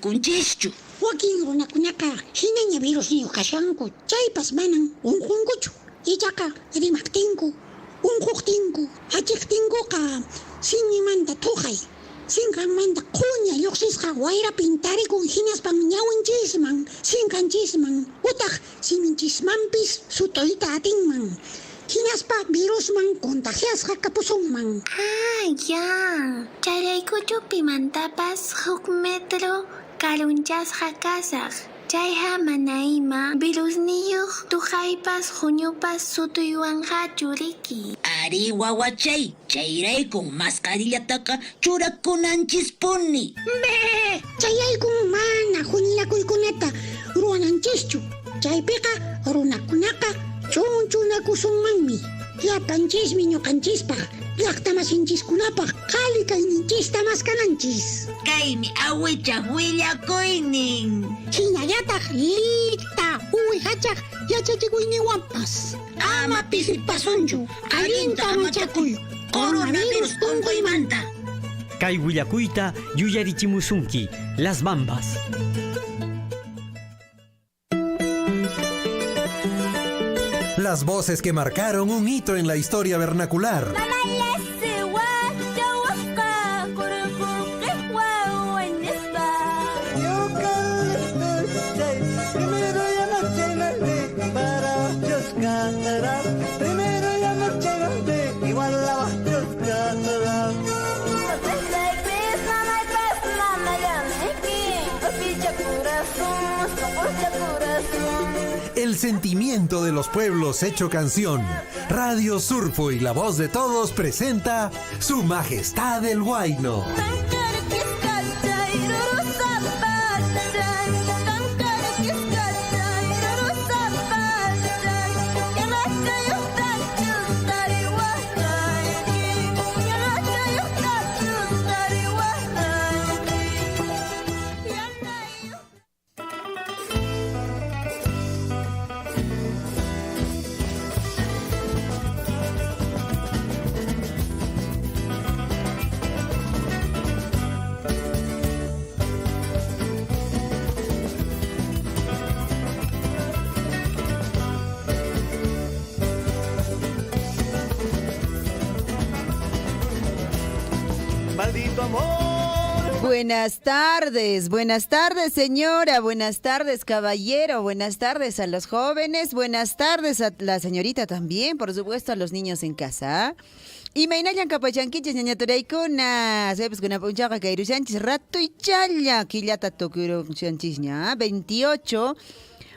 kunakunchischu. Wakin runakunaqa hinaña virusniyu kashanku, chaypas manan unqunkuchu. Ichaqa rimaktinku, unquqtinku, achiqtinkuqa simimanta tuqay, sinqanmanta quña lluqsisqa wayrapin tarikun hinaspan ñawinchisman, sinqanchisman, utaq siminchismanpis sutuyta atinman. Hinaspa virusman contagiasqa kapusunman. Ya. Chayraykuchu pimantapas huk metro karunchasqa kasaq. Chayqa mana ima virusniyuq tuqaypas huñupas sutuywanqa churiki. Ari wawachay, chayraykun mascarillataqa churakunanchispuni. Chayaykun mana huñirakuykunata ruwananchischu. Chaypiqa runakunaqa chunchunakusunmanmi. Llapanchismi ñuqanchispaq, llaqtamasinchikkunapaq qhali kayninchista maskananchis. Kaymi awichaq willakuynin. Hinallataq lita uwihachaq yachachikuyniwanpas. Ama pisipasunchu, allinta amachakuy, coronavirus tunkuymanta. Kay willakuyta yuyarichimusunki, Las Bambas. Las voces que marcaron un hito en la historia vernacular. El sentimiento de los pueblos hecho canción. Radio Surfo y la voz de todos presenta Su Majestad el Huayno. Buenas tardes señora, buenas tardes caballero, buenas tardes a los jóvenes, buenas tardes a la señorita también, por supuesto a los niños en casa. Y mainayan kapachanquiches ñañaturaykuna, sabes kuna punchaqa kairushanchis rato y challa, quillata tokirushanchis ña, 28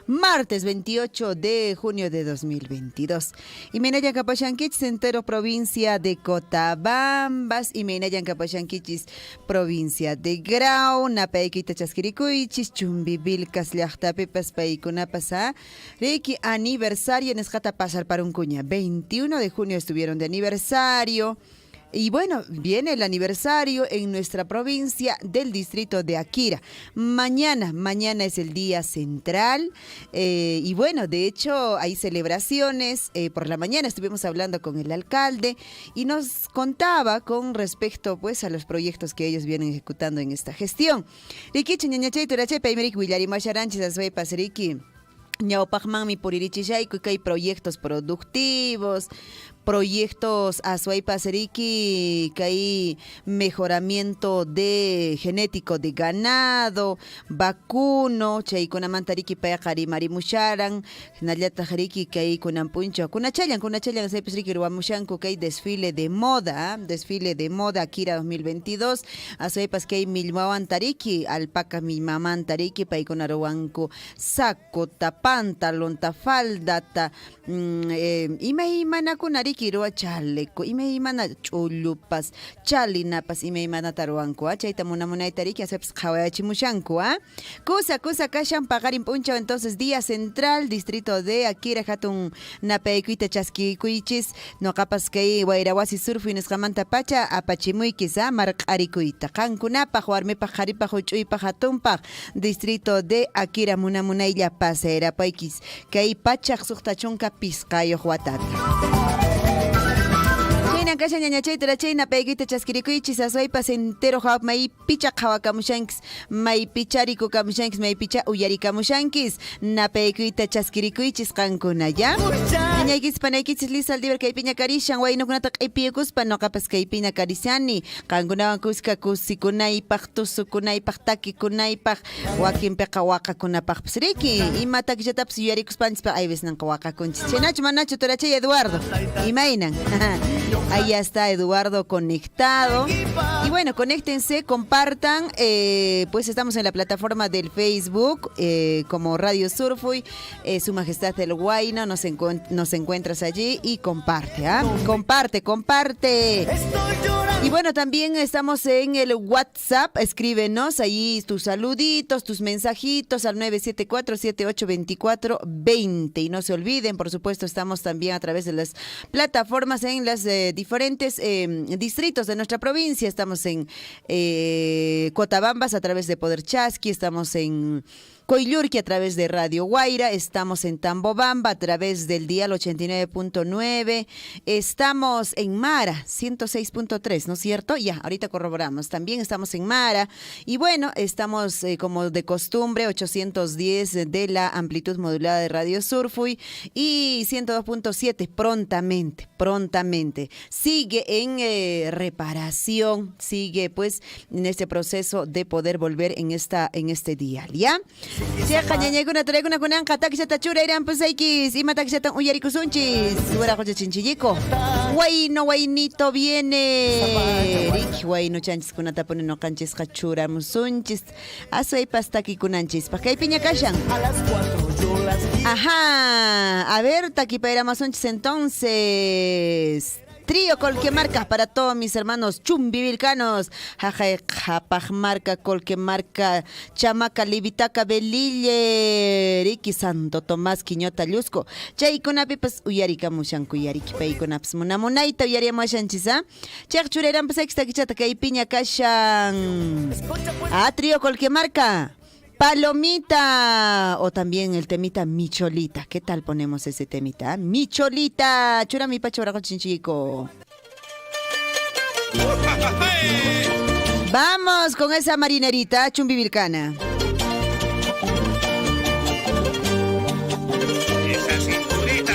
martes 28 de junio de 2022. Y Menayan Capachanquichis, entero provincia de Cotabambas. Y Menayan Capachanquichis, provincia de Grau. Napaikita Chasquiricuichis, Chumbivilcas, Llachtapipas, Paikunapasa. Reiki aniversario en Escata Pasar para un cuña. 21 de junio estuvieron de aniversario. Y bueno, viene el aniversario en nuestra provincia del distrito de Akira. Mañana es el día central y bueno, de hecho hay celebraciones. Por la mañana estuvimos hablando con el alcalde y nos contaba con respecto pues a los proyectos que ellos vienen ejecutando en esta gestión. Rikichi ñañachay turachay paymerik willarimasharanchis asway pasariki. Ñawpaqmanmi puririchisayku kay proyectos productivos, proyectos asway pasariki, kay mejoramiento de genético de ganado, vacuno, chaykunamantariki payqa rimarimusharan, hinallataq riki kay kunanpunchu, kunachallan saypis riki ruwamushanku kay desfile de moda Akira 2022, aswaypas kay millmawantariki, alpaca millmamantariki paykuna ruwanku saco, pantalonta, faldata, imaymanakunariki ruwa chaleco, imaymana chullupas, chalinapas, imaymanata ruwanku, chayta munamunaytariki aswaypas qhawayachimushanku, kusa kashan paqarin punchaw. Entonces día central, distrito de Akira, hatun napaykuyta chaskikuychis, noqapas kay wayrawasi surfu nisqamanta pacha apachimuykis, marq'arikuyta qankunapaq, warmipaq, qaripaq, huch'uypaq, hatunpaq, distrito de Akira munamunaylla pasera paykis kay pachaq suqta chunka pisqayuq watata. Imayna kasha ñañachay turachayna paykita chaskirikuychis aswaypas entero hawap may picha qhawakamushankis may pichariku kamushankis may picha uyarikamushankis na paykuyta chaskirikuychis qankuna ya ñaykis panaykichis lisal diver kaypiña karishan waynukunata q'ipiyukuspa noqapas kaypiña karisiani qankunawan kuska kusikunaypaq tusukunaypaq takikunaypaq wakinpiqa waqakunapaqpas riki ima takillatapas yuyarikuspanchis ay vez nanqa waqakunchis chaynachu manachu turachay Eduardo imaynan ahí está Eduardo conectado y bueno, conéctense, compartan pues estamos en la plataforma del Facebook como Radio Surfuy, Su Majestad del Huayno, nos encuentras allí y comparte, comparte. Y bueno, también estamos en el WhatsApp, escríbenos ahí tus saluditos, tus mensajitos al 974-7824-20. Y no se olviden, por supuesto, estamos también a través de las plataformas en las diferentes distritos de nuestra provincia. Estamos en Cotabambas a través de Poder Chasqui, estamos en Coyllurqui a través de Radio Guaira, estamos en Tambobamba a través del dial 89.9, estamos en Mara 106.3, ¿no es cierto? Ya, ahorita corroboramos. También estamos en Mara y bueno, estamos como de costumbre 810 de la amplitud modulada de Radio Surfuy y 102.7 prontamente. Sigue en reparación, sigue pues en este proceso de poder volver en este dial, ¿ya? Cheqa ñañaykuna turaykuna kunanqa takllata churayran pusaykis ima takllatan uyarikusunchis waraqucha chinchilliko waynito viene riki waynu chanchiskunata puni noqanchisqa churamusunchis aswaypas takikunanchispaq kaypiña kashan ajá a ver takipayramasunchis entonces Trío Colquemarca para todos mis hermanos chumbivilcanos. Jajay Japaj marca Colquemarca Chamaca Libitaca Belille Riki Santo Tomás Quiñota Llusco. Chaykunapipas uyarika mushanku uyariki paykunapas munamunayta uyariamushanchisa. Chaqchureran pues extakichata kaypiña kashan. Trío Colquemarca. Palomita o también el temita Micholita. ¿Qué tal ponemos ese temita? Micholita, chura mi pacho braco chinchico. Vamos con esa marinerita chumbivilcana. Esa cinturita.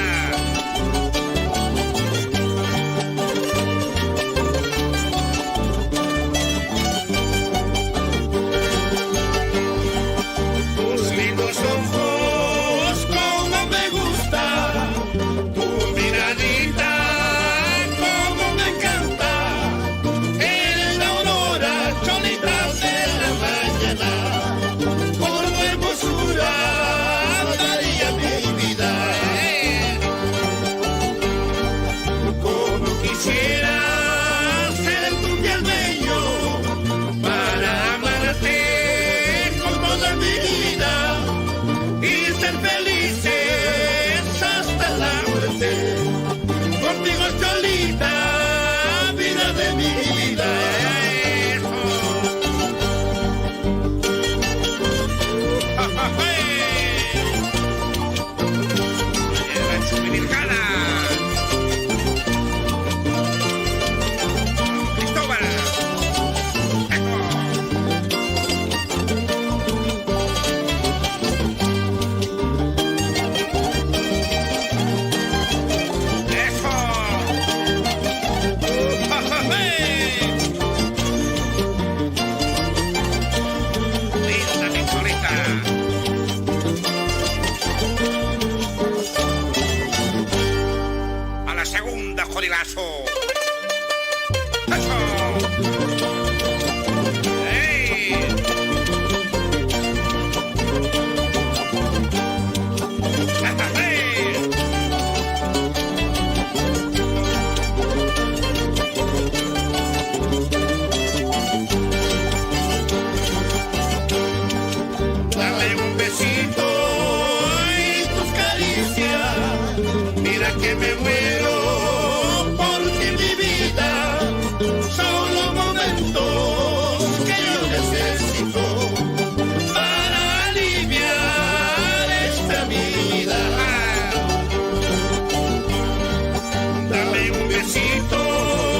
Dame un besito.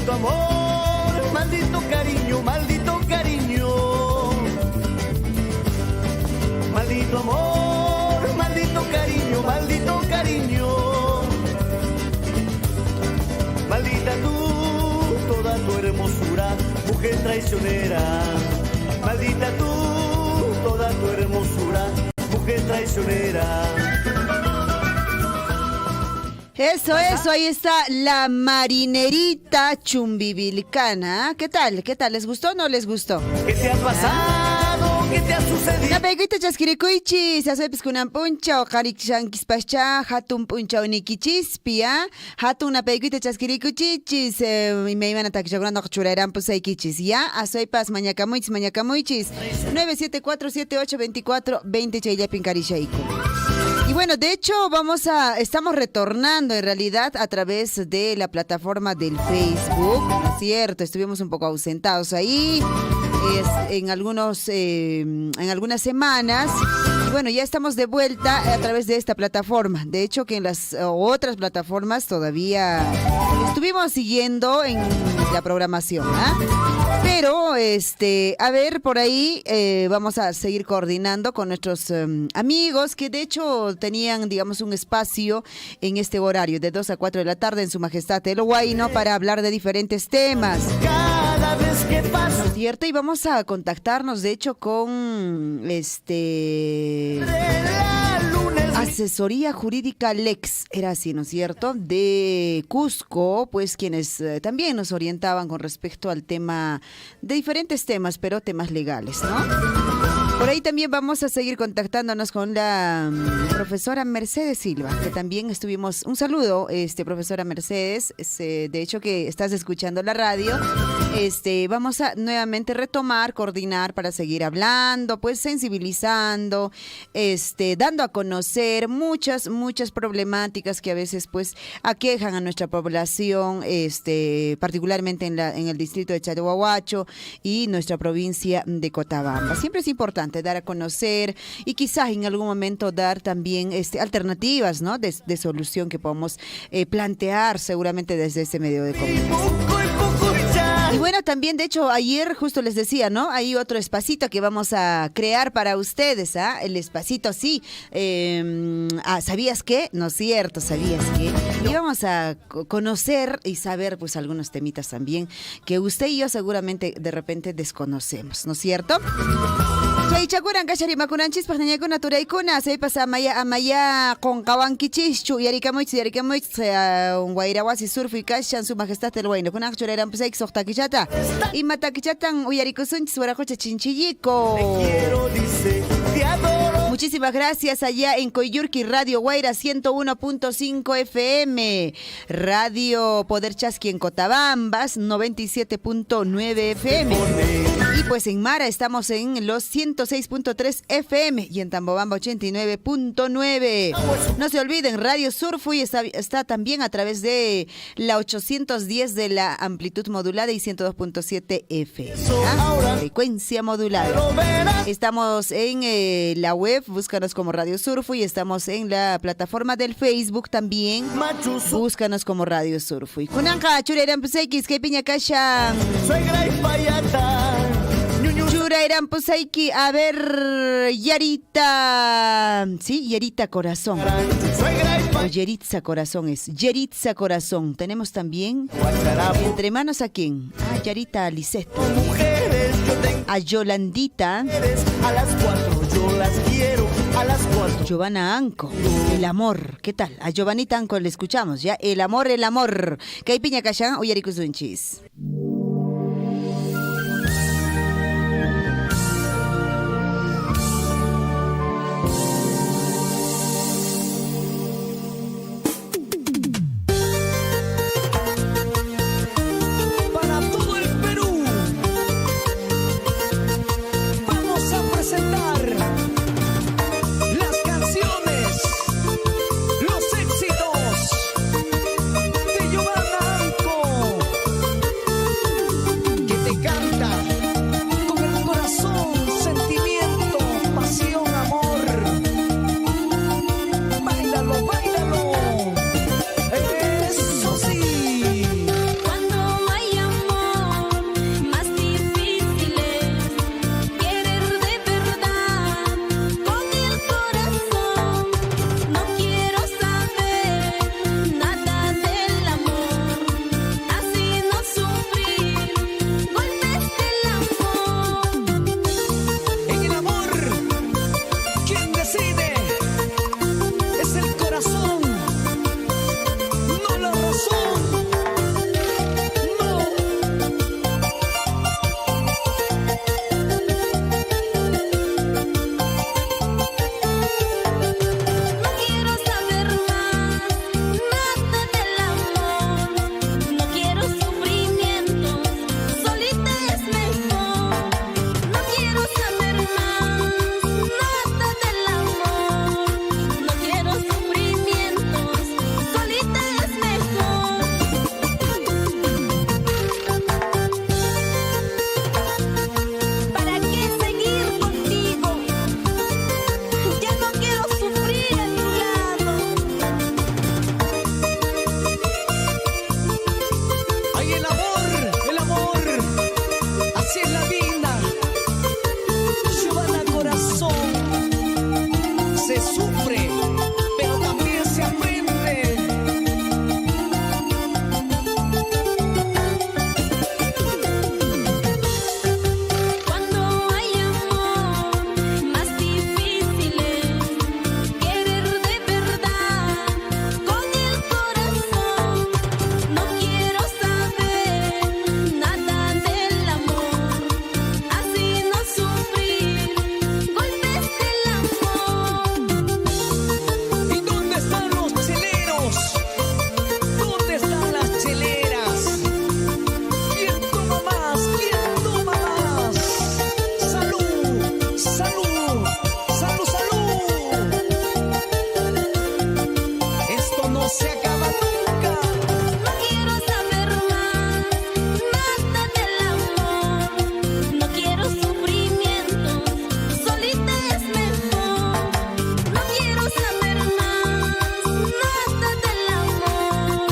Maldito amor, maldito cariño, maldito cariño. Maldito amor, maldito cariño, maldito cariño. Maldita tú, toda tu hermosura, mujer traicionera. Maldita tú, toda tu hermosura, mujer traicionera. Eso, ahí está la marinerita chumbivilcana. ¿Qué tal? ¿Les gustó o no les gustó? ¿Qué te ha pasado? ¿Qué te ha sucedido? Na peguita chasquiricuichis, hacepis kunan puncha o karikshankispacha, hatun puncha unikichispia, hatun na peguita chasquiricuchichis, y me iban a taquillogrando churarán pues ya, asoipas mañacamuichis, 974782420 chayapin carishaiko. Y bueno, de hecho estamos retornando en realidad a través de la plataforma del Facebook, ¿no es cierto? Estuvimos un poco ausentados ahí en algunas semanas. Y bueno, ya estamos de vuelta a través de esta plataforma. De hecho, que en las otras plataformas todavía estuvimos siguiendo en la programación, ¿ah? Pero, a ver, por ahí vamos a seguir coordinando con nuestros amigos que de hecho tenían, digamos, un espacio en este horario de 2 a 4 de la tarde en Su Majestad el Huayno para hablar de diferentes temas. Cada vez que paso. ¿No es cierto? Y vamos a contactarnos, de hecho, con Asesoría Jurídica Lex, era así, ¿no es cierto? De Cusco, pues quienes también nos orientaban con respecto al tema de diferentes temas, pero temas legales, ¿no? Por ahí también vamos a seguir contactándonos con la profesora Mercedes Silva, que también estuvimos, un saludo, profesora Mercedes, de hecho que estás escuchando la radio, vamos a nuevamente retomar, coordinar para seguir hablando, pues sensibilizando, dando a conocer muchas problemáticas que a veces pues aquejan a nuestra población, particularmente en el distrito de Challahuahuacho y nuestra provincia de Cochabamba. Siempre es importante dar a conocer y quizás en algún momento dar también alternativas, ¿no? de solución que podamos plantear seguramente desde ese medio de comunicación. Y bueno, también, de hecho, ayer justo les decía, ¿no? Hay otro espacito que vamos a crear para ustedes, ¿ah? El espacito, sí. ¿Sabías qué? No es cierto, ¿sabías qué? Y vamos a conocer y saber, pues, algunos temitas también que usted y yo seguramente de repente desconocemos, ¿no es cierto? Chaychakuran kasharimakunan chispas nañakuna turaykuna saypas amaya qonqawankichishchu yarikamuchis wayrawasi surfi kashan Su Majestad el Huayno kunan churayran pusayki soqtakichata ima takichatan uyarikusunchis waraqucha chinchillico. Muchísimas gracias allá en Coyurqui, Radio Guaira 101.5 FM, Radio Poder Chasqui en Cotabambas 97.9 FM. Y pues en Mara estamos en los 106.3 FM y en Tambobamba 89.9. No se olviden, Radio Surfui está también a través de la 810 de la amplitud modulada y 102.7 FM. Frecuencia modulada. Estamos en la web, búscanos como Radio Surfui. Estamos en la plataforma del Facebook también. Búscanos como Radio Surfui. Kunanka churairan pusaykis kay piña kashan. Suegra y payata. Churairan pusaiki, a ver, Yarita. Sí, Yarita Corazón. O Yeritza Corazón es. Yeritza Corazón. Tenemos también entre manos a quién. A Yarita Lisette. A Yolandita. A las 4 yo las quiero. A las 4. Giovanna Anco, El Amor. ¿Qué tal? A Giovanita Anco le escuchamos, ¿ya? El Amor, El Amor. Kay piña kashan o yarikusunchis. se sufre, pero también se aprende. Cuando hay amor, más difícil es querer de verdad con el corazón. No quiero saber nada del amor, así no sufrir golpes del amor. ¿Y dónde están los cheleros? ¿Dónde están las cheleras? ¿Quién toma más? ¿Quién toma más? ¡Salud! ¡Salud! ¡Salud, salud! Esto no se acaba nunca. No quiero saber más nada del amor, no quiero sufrimientos, solita es mejor. No quiero saber más nada del amor,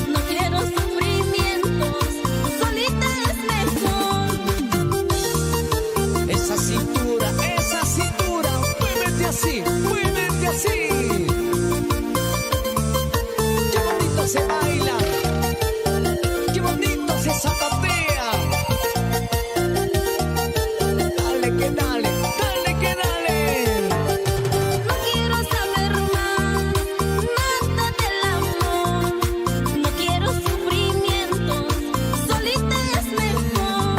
no quiero sufrimientos, solita es mejor. Esa cintura, muévete así, muévete así. Qué bonito se baila, qué bonito se zapatea. Dale que dale, dale que dale. No quiero saber más nada del amor, no quiero sufrimientos, solita es mejor.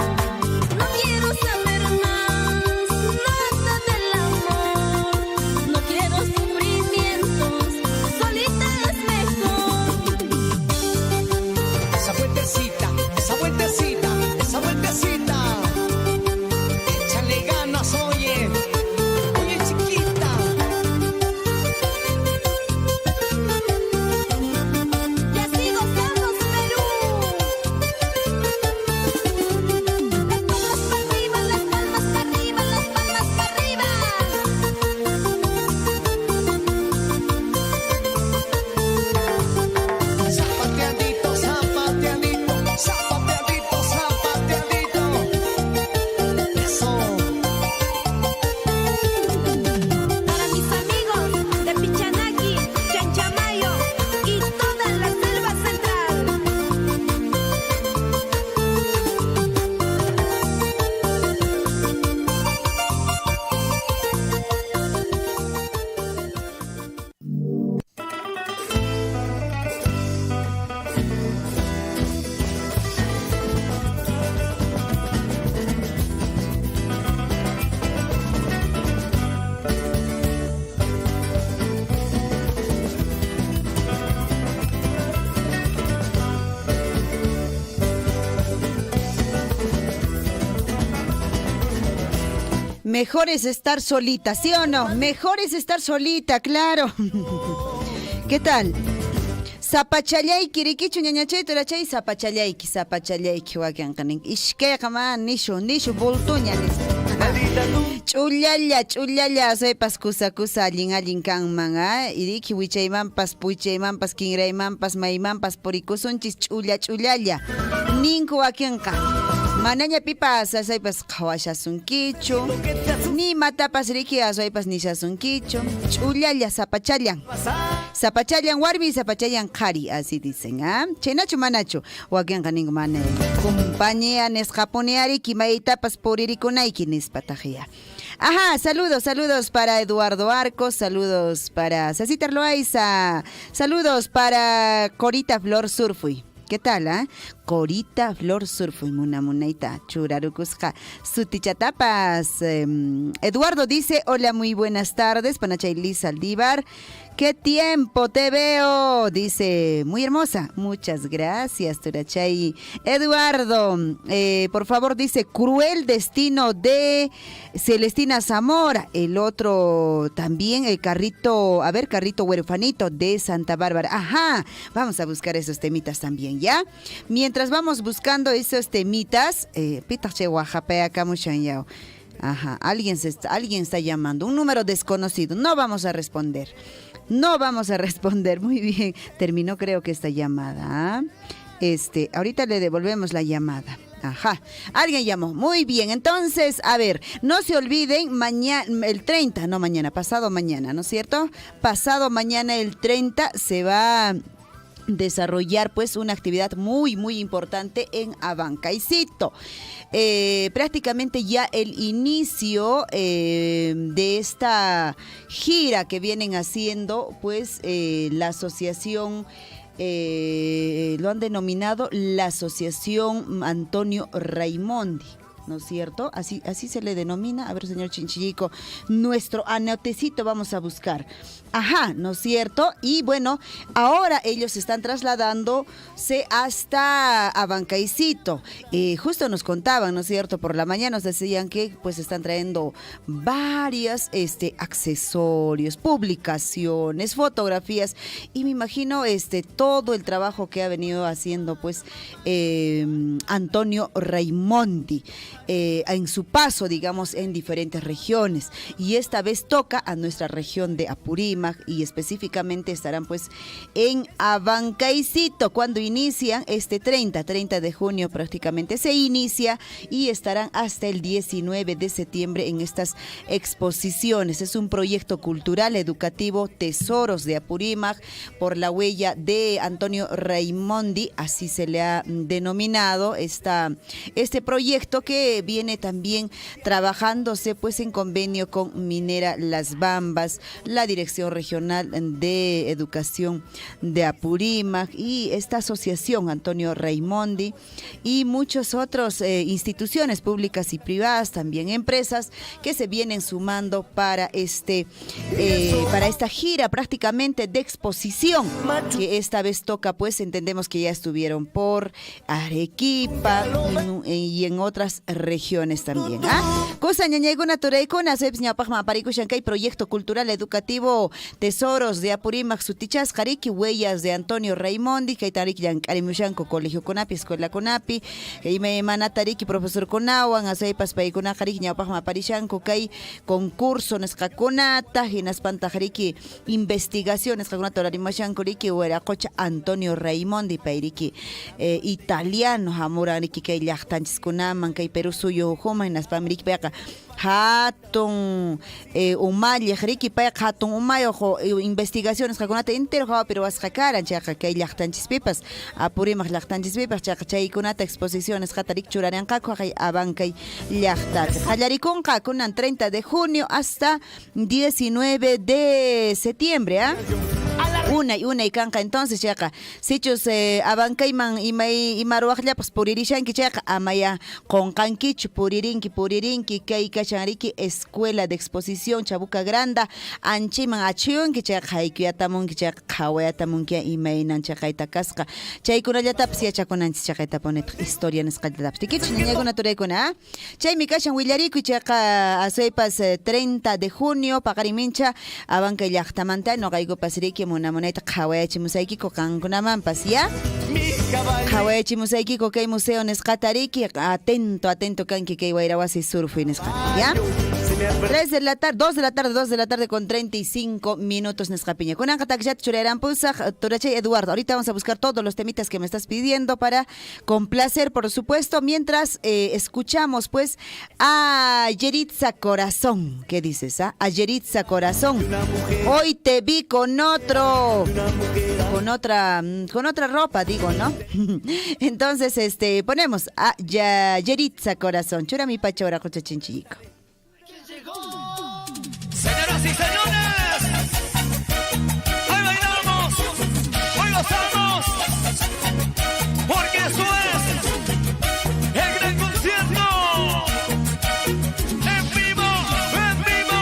No quiero saber más nada del amor, no quiero sufrimientos, solita es mejor. Esa vueltecita, esa vueltecita. Échale ganas, oye, oye chiquita. Y así gozamos, Perú. Las palmas para arriba, las palmas para arriba, las palmas para arriba. Zapateadito, zapateadito, zapateadito, zapateadito. Eso. Para mis amigos de Pichanaki, Chanchamayo y toda la selva central. Mejor es estar solita, ¿sí o no? Mejor es estar solita, claro. ¿Qué tal? Zapachallayki, rikichu ñañachay turachay zapachallayki wakiankanin. Ishkayqa ma nishu boltuña Ch'ullalla, soypas kusa allin kanman, iriki wichaymanpas, puychaymanpas, kinraymanpas, maymanpas, purikusunchis ch'ullalla. Ninku wakianqa. Manaña pipas asaypas qhawashasunkichu, ni matapas riki asaypas nishasunkichu, ch'ullalla zapachallan warmi, zapachallan qhari, así dicen, Chenachu manachu, wakianqa ninku mana compañía nesqapuneari kimaytapas puririkunaiki nispatajia. Ajá, saludos para Eduardo Arcos, saludos para Cecitar Loaiza, saludos para Corita Flor Surfui. ¿Qué tal, Corita Flor Surfui, munaita, churarukusqa, sutichatapas. Eduardo dice, hola, muy buenas tardes, Panachay Liz Saldívar. ¡Qué tiempo te veo! Dice, muy hermosa. Muchas gracias, Turachay. Eduardo, por favor, dice, cruel destino de Celestina Zamora. El otro también, el carrito huerfanito de Santa Bárbara. Ajá, vamos a buscar esos temitas también, ¿ya? Mientras vamos buscando esos temitas, pitache Oaxapea, Camuchanyao. Ajá, alguien está llamando, un número desconocido. No vamos a responder. Muy bien. Terminó creo que esta llamada. Ahorita le devolvemos la llamada. Ajá, alguien llamó. Muy bien, entonces, a ver, no se olviden, mañana, el 30, no mañana, pasado mañana, ¿no es cierto? Pasado mañana, el 30, se va a desarrollar pues una actividad muy muy importante en Abancaicito. Prácticamente ya el inicio de esta gira que vienen haciendo pues la asociación, lo han denominado la Asociación Antonio Raimondi, ¿no es cierto? Así se le denomina. A ver, señor Chinchillico, nuestro anotecito vamos a buscar. Ajá, ¿no es cierto? Y bueno, ahora ellos están trasladándose hasta Abancaicito. Justo nos contaban, ¿no es cierto? Por la mañana nos decían que pues están trayendo varios accesorios, publicaciones, fotografías, y me imagino todo el trabajo que ha venido haciendo pues Antonio Raimondi en su paso, digamos, en diferentes regiones. Y esta vez toca a nuestra región de Apurímac, y específicamente estarán pues en Abancaicito cuando inician este 30 de junio prácticamente se inicia, y estarán hasta el 19 de septiembre en estas exposiciones. Es un proyecto cultural educativo Tesoros de Apurímac por la huella de Antonio Raimondi, así se le ha denominado este proyecto, que viene también trabajándose pues en convenio con Minera Las Bambas, la Dirección Regional de Educación de Apurímac y esta asociación Antonio Raimondi, y muchas otras instituciones públicas y privadas, también empresas que se vienen sumando para esta gira prácticamente de exposición, que esta vez toca pues, entendemos que ya estuvieron por Arequipa y en otras regiones también. Cosa ñañayguna turaykuna seps ñapaqman aparikushankay proyecto cultural educativo Tesoros de Apurímac sutichas jariki huellas de Antonio Raimondi, que tarik llank'arimushanku colegio kunapi, escuela kunapi, que me manatariki profesor kunawan asaypas paykuna jariki ñapaqman aparishanku kay concurso nisqakunata hinaspanta jariki investigaciones qakunata rarimashanku riki weraqucha Antonio Raimondi payriki italiano hamuraniki kay llaqtanchiskunaman kay Perú suyo huma hinaspam riki payqa hatun umalliq riki payqa hatun umayoq investigaciones qakunata entero hawa pero wasqakaran chayqa kay llaqtanchispipas Apurímac llaqtanchispipas chayqa chaykunata exposiciones qatarik churaranqaku kay Abancay llaqtapi qallarikunqa kunan 30 de junio hasta 19 de septiembre. Una y canca entonces chayqa sichus Abancayman imaruaqllapas puririshanki chayqa amaya qonqankichu puririnki kay kashanriki escuela de exposición Chabuca Granda anchiman achiyunki chayqa haykuyatamunki chayqa qhawayatamunki imaynan chayqayta kasqa chaykunallatapas yachakunanchis chayqayta punit historia nisqallatapas tikichus niñaykuna turaykuna chaymi kashan willarikuy chayqa asuypas 30 de junio paqarimincha Abancay llaqtamanta noqaykupas riki munamunayta qhawayachimusaykiku qankunamanpas ya qhawayachimusaykiku kay museo nisqata riki atento kanki kay Wayrawasi Surfy nisqata ya 2 de la tarde con 35 minutos Nescapiña. Con Anjatakshat Churerán Pusaj, Turachay Eduardo. Ahorita vamos a buscar todos los temitas que me estás pidiendo para complacer, por supuesto, mientras escuchamos pues a Yeritza Corazón. ¿Qué dices? A Yeritza Corazón. Hoy te vi con otra ropa, digo, ¿no? Entonces, ponemos a Yeritza Corazón. Chura mi pachora, cocha chinchico. Señoras y señores, hoy bailamos, hoy gozamos, porque eso es el gran concierto. En vivo, en vivo,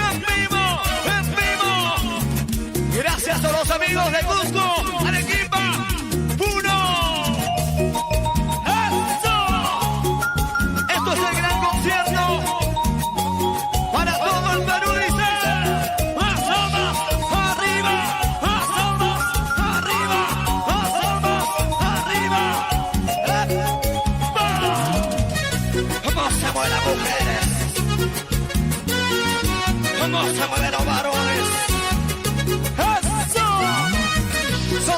en vivo, en vivo. Gracias a los amigos de Cusco, Arequipa, Puno. ¡Eso! Esto es el gran concierto. Para todo el Perú dice, ¡asoma! ¡Arriba! ¡Asoma! ¡Arriba! ¡Asoma! ¡Arriba! ¿Cómo se mueven las mujeres? ¿Cómo se mueven los varones? ¡Eso!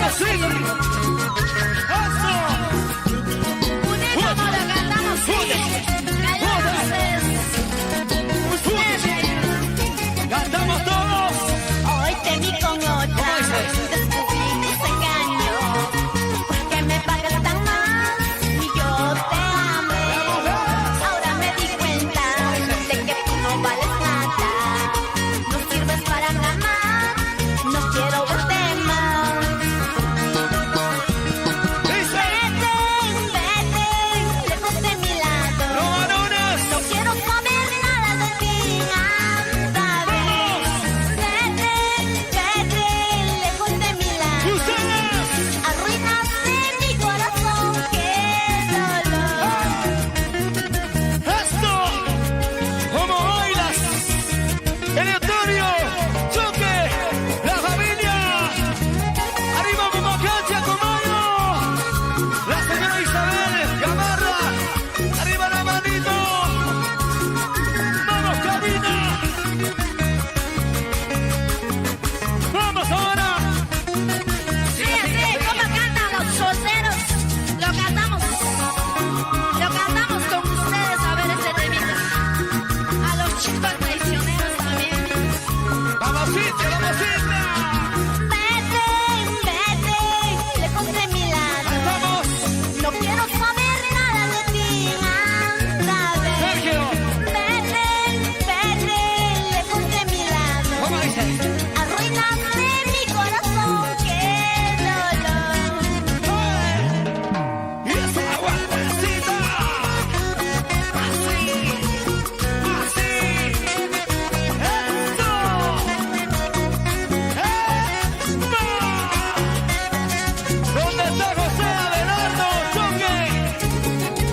así. ¡Eso! Unidos como lo cantamos, sí. ¡Cantamos todos! Hoy te vi con otra, descubrí tus engaños. ¿Por qué me pagas tan mal? Y yo te amé. Ahora me di cuenta de que tú no vales nada. No sirves para nada, no quiero verte más. ¡Dice! Vete, lejos de mi lado. ¡No varones! No quiero saber nada de ti, anda, vete, lejos de mi lado. ¡Ustedes! Arruinaste mi corazón, qué dolor. ¡Esto! ¿Cómo bailas? ¡El Antonio! ¡Choque! ¡La familia! ¡Arriba mi Macacha, Comayo! ¡La señora Isabel Gamarra! ¡Arriba la manito! ¡Vamos, cabina! ¡Vamos ahora! Sí, así, como cantan los solteros, lo cantamos con ustedes a ver ese temita. A los chicos traicioneros también. ¡Vamos, Cintia! ¡Vamos, Cintia! Vete, lejos de mi lado. ¡Vamos! No quiero saber nada de ti, anda, ¡Sergio! vete, lejos de mi lado. ¿Cómo dice? Arruinaste mi corazón, qué dolor. ¡Y eso, aguantecita! ¡Así! ¡Así! ¡Esto! ¿Dónde está José Abelardo? ¡Choque!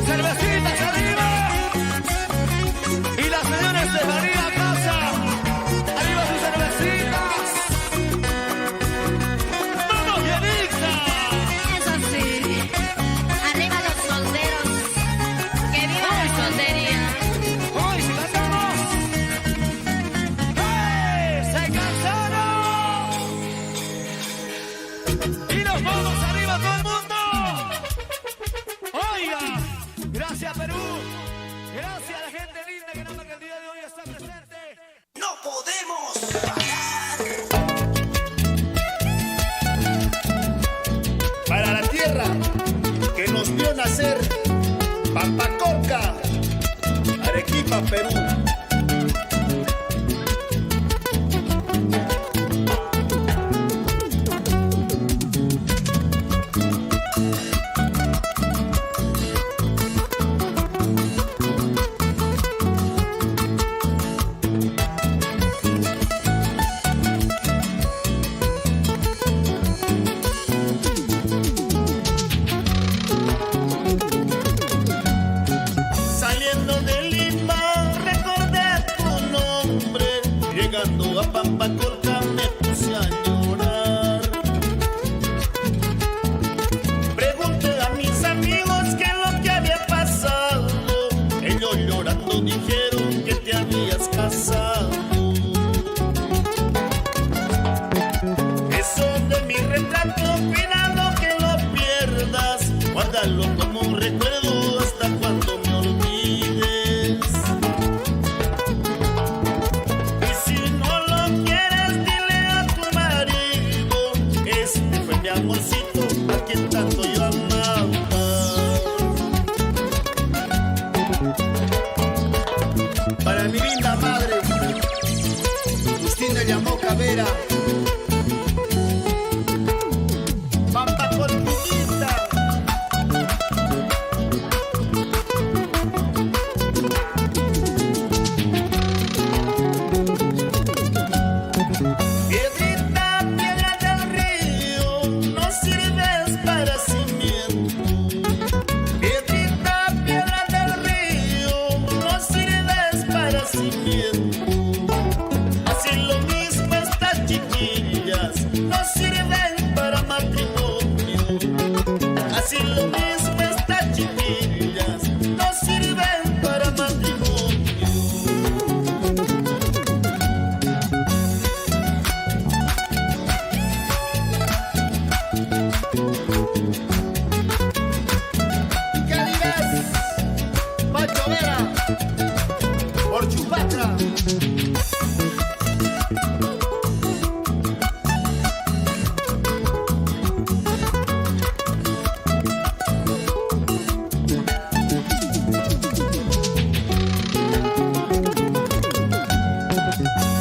¡Cervecitas arriba! Y las señoras de María Casa. ¡Arriba sus cervecitas! ¡Vamos, Yanitza! Eso sí, arriba los solteros, que viva la soltería. ¡Hoy si cantamos! ¡Hey! ¡Se cansaron! ¡Y nos vamos arriba todo el mundo! ¡Oiga! ¡Gracias, Perú! ¡Gracias a la gente linda que nada más que el día de hoy está presente! ¡No podemos! Para la tierra que nos vio nacer, Pampacolca, Arequipa, Perú. Saliendo de Lima, recordé tu nombre. Llegando a Pampacolca me puse a llorar. Pregunté a mis amigos qué es lo que había pasado. Ellos llorando dijeron que te habías casado. Eso de mi retrato, cuidado que lo pierdas. Guárdalo como un recuerdo hasta cuando me olvides. Y si no lo quieres, dile a tu marido. Este fue mi amorcito, a quien tanto yo amaba. Para mi linda madre, Justina llamó Cavera. Pampa Colquita. Piedrita, piedra del río, no sirves para cimiento. Piedrita, piedra del río, no sirves para cimiento. Así lo mismo esta chica Primera, por Chupatra.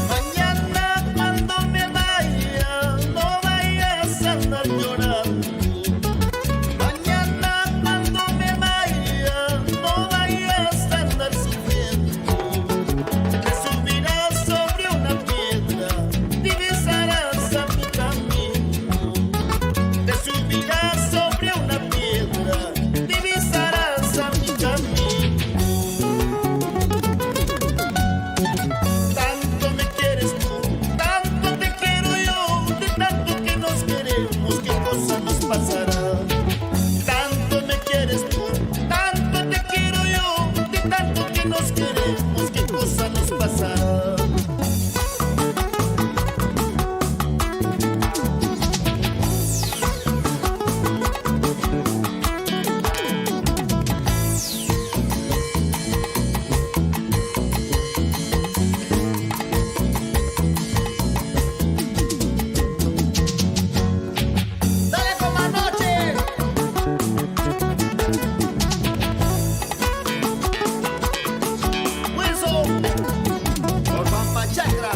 Mañana cuando me vaya, no vayas a andar llorando. Mañana cuando me vaya, no vayas a andar sufriendo. Te subirás sobre una piedra, divisarás a mi camino. Te subirás sobre una piedra, divisarás a mi camino. Tanto me quieres tú, tanto te quiero yo, de tanto que nos queremos, qué cosa nos pasará. Tanto me quieres tú, tanto te quiero yo, de tanto que nos queremos, qué cosa nos pasará. Dale como anoche. Wilson, por Pampa Chacra.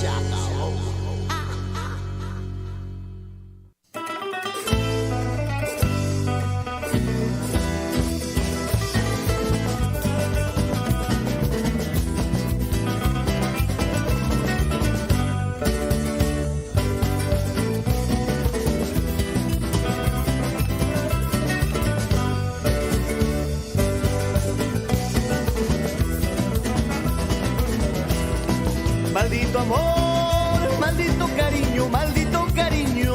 Se acabó. Maldito amor, maldito cariño, maldito cariño.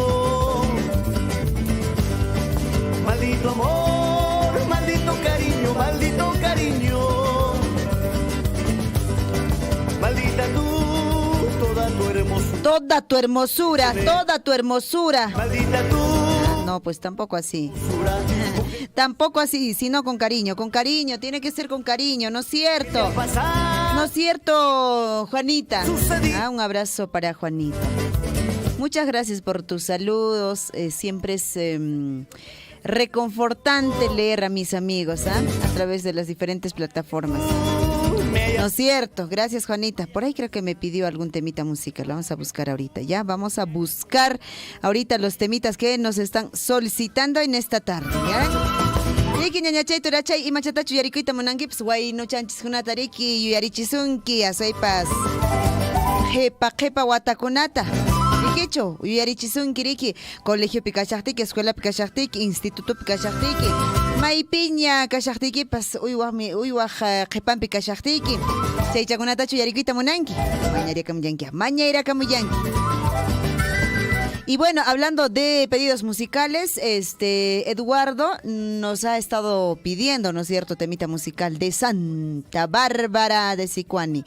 Maldito amor, maldito cariño, maldito cariño. Maldita tú, toda tu hermosura. Toda tu hermosura, toda tu hermosura. Maldita tú. No, pues tampoco así. Tampoco así, sino con cariño, tiene que ser con cariño, ¿no es cierto? ¿No es cierto, Juanita? Un abrazo para Juanita. Muchas gracias por tus saludos, siempre es reconfortante leer a mis amigos, a través de las diferentes plataformas. ¿No es cierto? Gracias, Juanita. Por ahí creo que me pidió algún temita musical. Lo vamos a buscar ahorita, ¿ya? Vamos a buscar ahorita los temitas que nos están solicitando en esta tarde, ¿ya? Yiki ñañachay turachay y machatachu yarikuita monangips guay no chanchis junatariki yuyarichisunki asaypas jepa watakunata. Ikicho, yuyarichisunki riki, colegio pikashaktiki, escuela pikashaktiki, instituto pikashaktiki. Maypiña kashaktiki pas uywaj qhipanpi kashaktiki. Chaychakunatachu yarikuita munanki. Maña irakamuyanki. Y bueno, hablando de pedidos musicales, Eduardo nos ha estado pidiendo, ¿no es cierto?, temita musical de Santa Bárbara de Sicuani.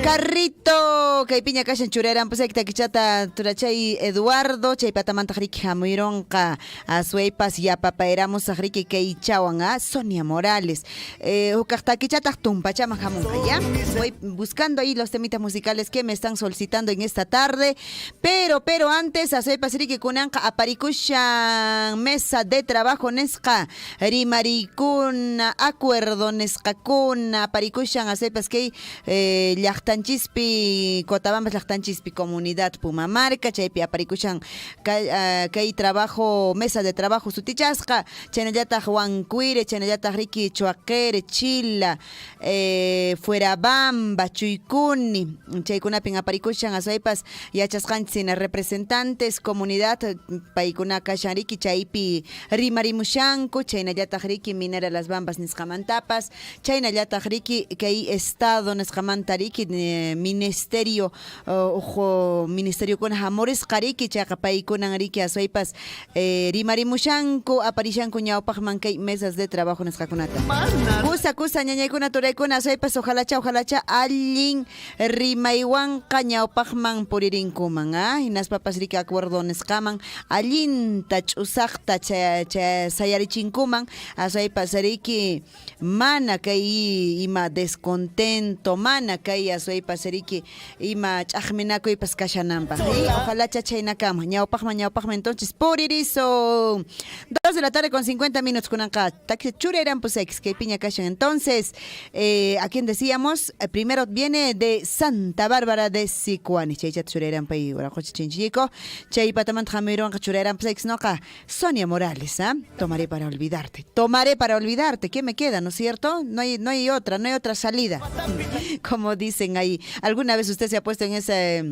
Carrito, Caipiña Cashan Chureran, pues kichata turachay Eduardo, Chaypatamanta Riki Jamuironca, Azuepas y Apapaeramos a Riki Keichawan, Sonia Morales, Ucachtaquichata Tumpachama Jamunca, ¿ya? Voy buscando ahí los temitas musicales que me están solicitando en esta tarde, pero antes, Azuepas Riki Kunanca, Aparikushan, mesa de trabajo Nesca, Rimaricuna, acuerdo Nesca Kuna, Aparikushan, Azuepas que Llaqtanchispi, Cotabambas Llaqtanchispi, comunidad Pumamarca, Chaypi Aparikushan, Kay trabajo, mesa de trabajo Sutichasca, Chanayata Huancuire, Chanayata Riki Chuaquere, Chila, Fuerabamba, Chuicuni, Chaykunapin Aparikushan, Azuepas, Yachascancina, representante diferentes comunidad paikuna kashariki chaypi rimarimushanku chaynallataq riki Minera Las Bambas nisqamantapas chaynallataq riki kay estado nisqamanta riki ministerio ministerio kuna hamorisqa riki chayqa paykunan riki aswaypas rimarimushanku aparishanku ñawpaqman kay mesas de trabajo nisqakunata kusa ñañaykuna turaykuna aswaypas ojalacha allin rimaywanqa ñawpaqman puririnkuman hinaspapas riki acuerdo nisqaman allinta ch'usaqta sayarichinkuman aswaypas riki mana kay ima descontento mana kay aswaypas riki ima ch'aqminakuypas kashananpaq ojalá chachaynakama ñawpaqman entonces puririso 2 de la tarde con 50 minutos kunanqa taxi churayran pusex kay piña kashan entonces a quien decíamos primero viene de Santa Bárbara de Sicuani chaychat churayran pay uraquchi chinchiko chay patamanta jamiron churayran pusex noqa Sonia Morales tomaré para olvidarte ¿qué me queda no es cierto? No hay otra salida como dicen ahí alguna vez usted se ha puesto en ese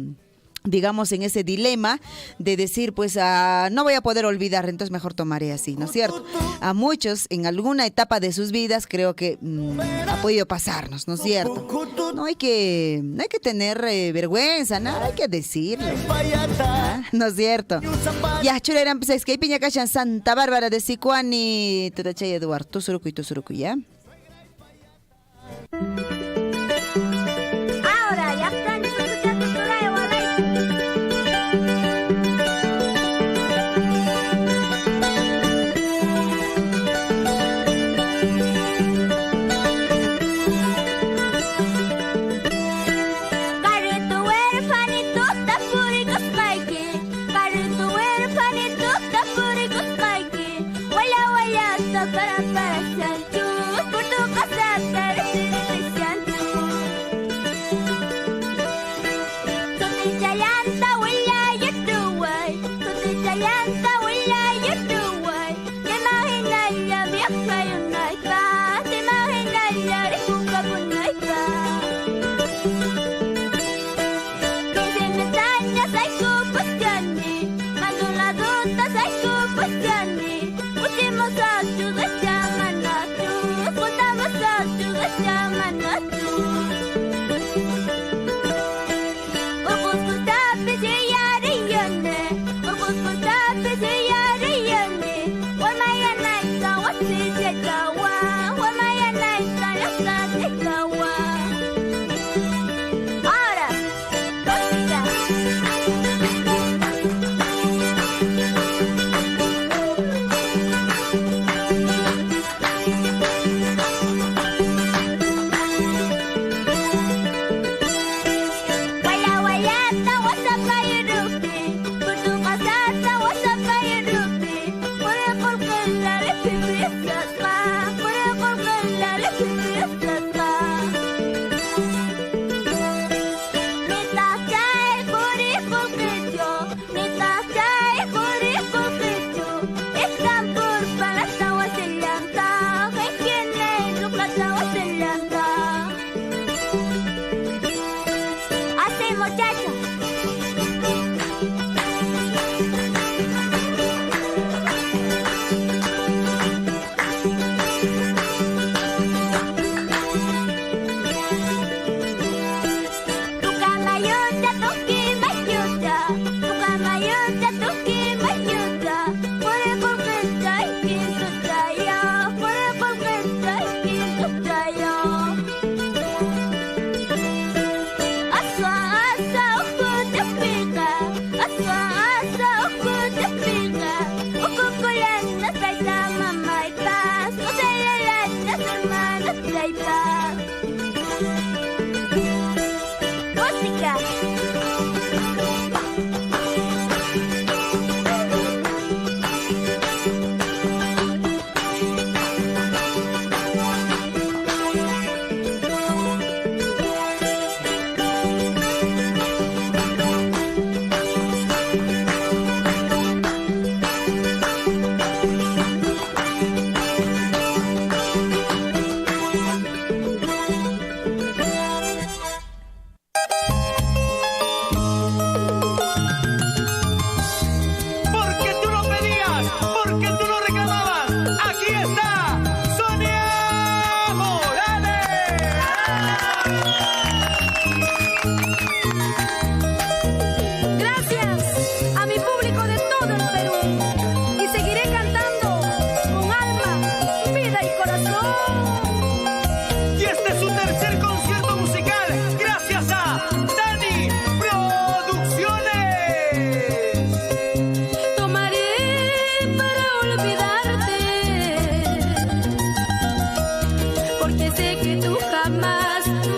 digamos en ese dilema de decir pues no voy a poder olvidar, entonces mejor tomaré así, ¿no es cierto? A muchos en alguna etapa de sus vidas creo que ha podido pasarnos, ¿no es cierto? No hay que tener vergüenza, nada, hay que decirlo. ¿No es cierto? Ya, churayran pues que piña kashan Santa Bárbara de Sicuani, Turachay Eduardo, tusuruku, ¿ya? Ahora ya están escuchando tu radio,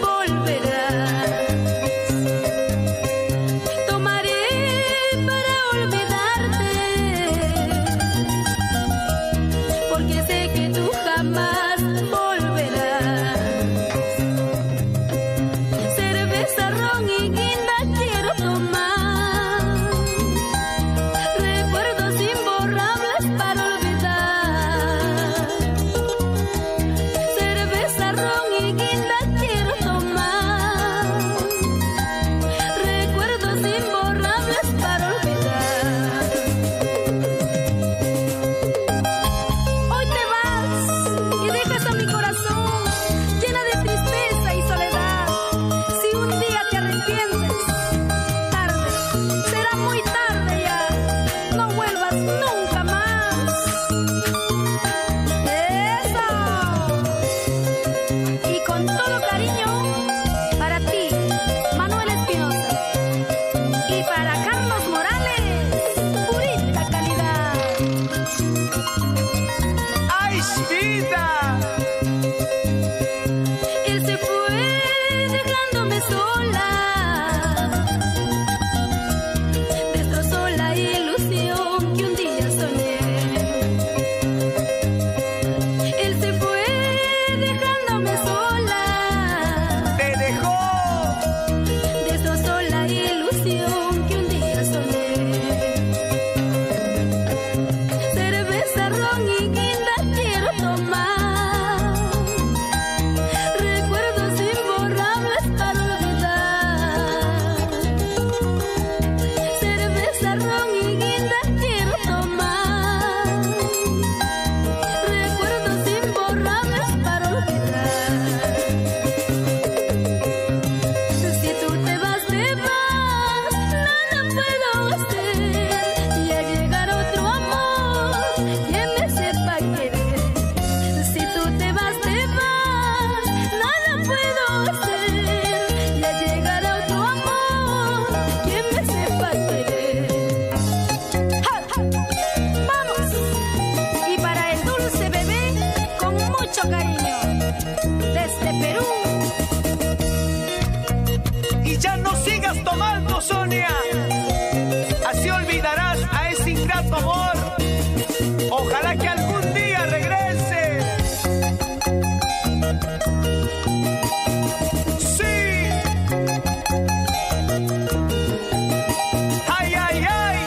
volverás. Tomaré para olvidarte, porque sé que tú jamás volverás. Cerveza, ron y guinda quiero tomar, recuerdos imborrables para olvidar. Cerveza, ron y guinda quiero tomar, recuerdos imborrables para olvidar. Hoy te vas y dejas a mi corazón llena de tristeza y soledad. Si un día te arrepientes, tarde, será muy tarde ya. No vuelvas nunca más. Eso. Y con todo cariño para ti, Manuel Espinosa. Y para Carlos Morales, purita calidad. ¡Ay, vida! Él se fue dejándome sola, destrozó la ilusión que un día soñé. Él se fue dejándome sola, ¡Te dejó! destrozó la ilusión que un día soñé. Cerveza, ron y guinda quiero tomar, recuerdos imborrables para olvidar. Cerveza, ron y guinda quiero tomar, recuerdos imborrables para olvidar. Si tú te vas, nada puedo hacer. Ya llegará otro amor que me sepa querer. Si tú te vas, nada puedo hacer. Ya llegará otro amor que me sepa querer. ¡Ja! ¡Vamos! Y para el dulce bebé, con mucho cariño, desde Perú. Y ya no sigas tomando, Sonia. Así olvidarás a ese ingrato amor. Ojalá que algún día regrese. Sí. Ay, ay, ay.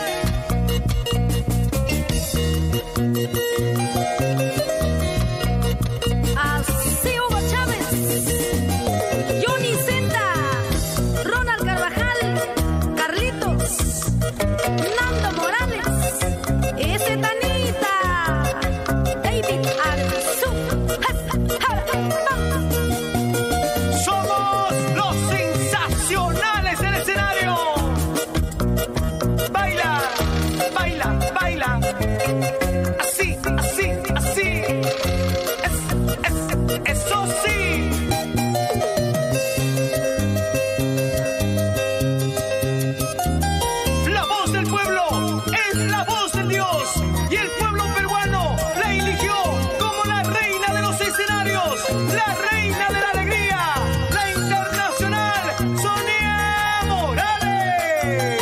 Así Hugo Chávez, Johnny Zeta, Ronald Carvajal, Carlitos, Nando Morales, ese Tanita, David Arzu. Somos los sensacionales del escenario. Baila, baila, baila. Así, así, así. Eso sí. La voz del pueblo es la voz de Dios. Y el pueblo peruano la eligió como la reina de los escenarios, la reina de la alegría, la internacional Sonia Morales,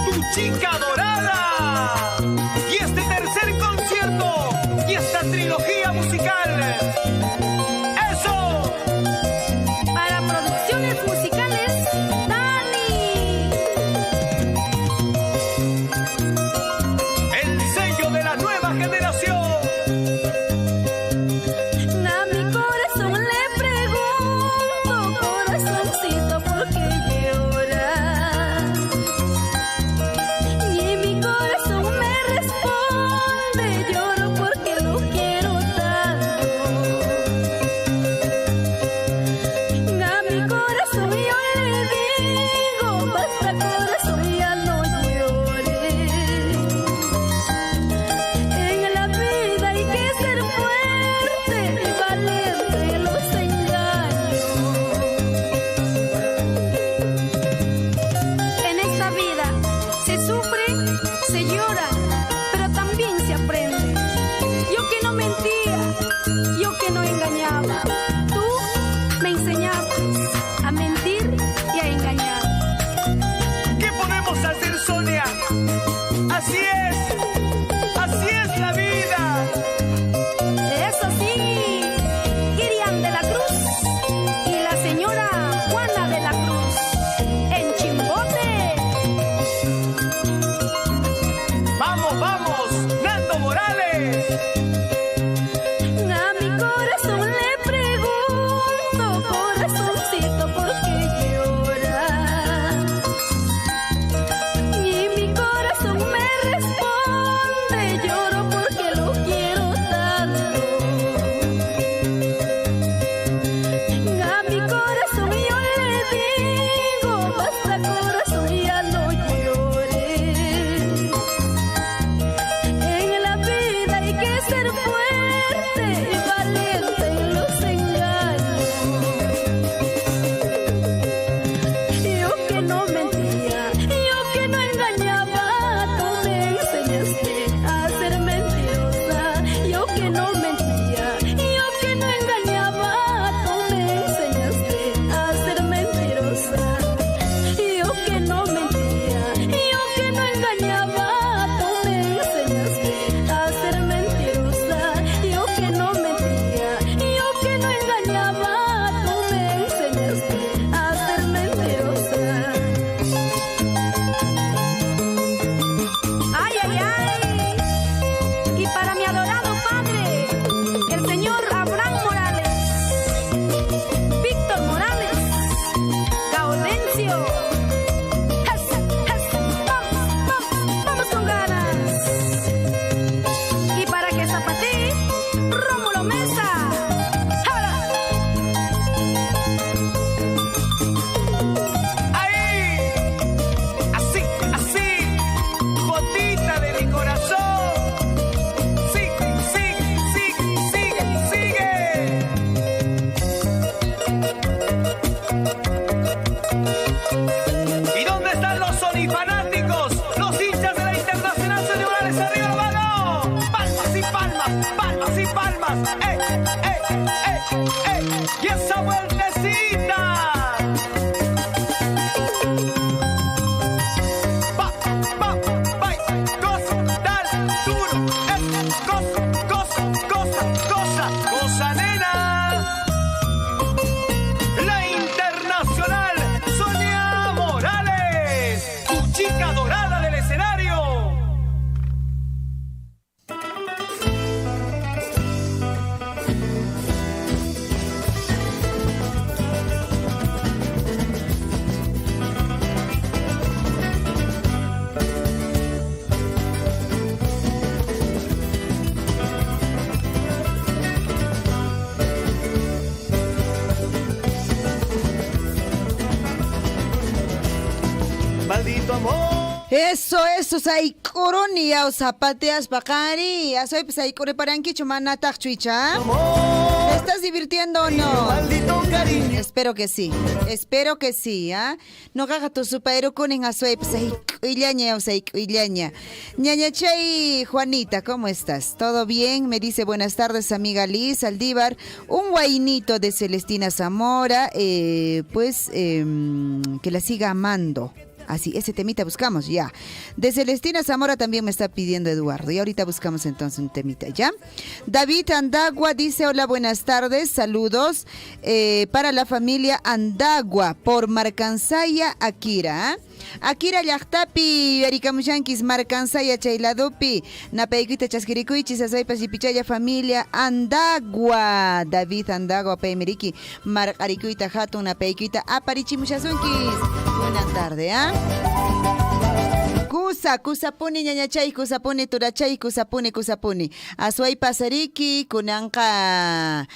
tu chica dorada. Y este tercer concierto y esta trilogía musical. ¡Eso! Para producciones musicales, Dani. El sello de la nueva generación. A mi corazón le pregunto, corazoncito, ¿por qué lloras? Y mi corazón me responde, lloro porque lo quiero tanto. Y esa vueltecita. Va, cosa, dale, duro. Es cosa, nena. La internacional Sonia Morales, tu chica dorada del escenario. Maldito amor. Eso, say coronia o zapateas bacari. Soy pues ahí corre paranqui chumanata chuicha. ¿Te estás divirtiendo o no? Maldito cariño. Espero que sí, ¿ah? No caga tu supero con en asoy pues ahí illaña o say illaña. Ñaña Chay Juanita, ¿cómo estás? ¿Todo bien? Me dice buenas tardes, amiga Liz Aldívar. Un guainito de Celestina Zamora, que la siga amando. Así, ese temita buscamos, ya. De Celestina Zamora también me está pidiendo Eduardo. Y ahorita buscamos entonces un temita, ¿ya? David Andagua dice, hola, buenas tardes, saludos para la familia Andagua por Marcansaya Akira. Akira llaqtapi yarikamushankis Marcansaya chayladupi napaykita chaskirikuychis asaypas pichaya familia Andagua. David Andagua paymiriki marqarikuyta hatun napaykita aparichimushasunchis. Buenas tardes, ¿ah? Kusapuni ñañachay, kusapuni turachay, kusapuni. Asway pasariki kunanka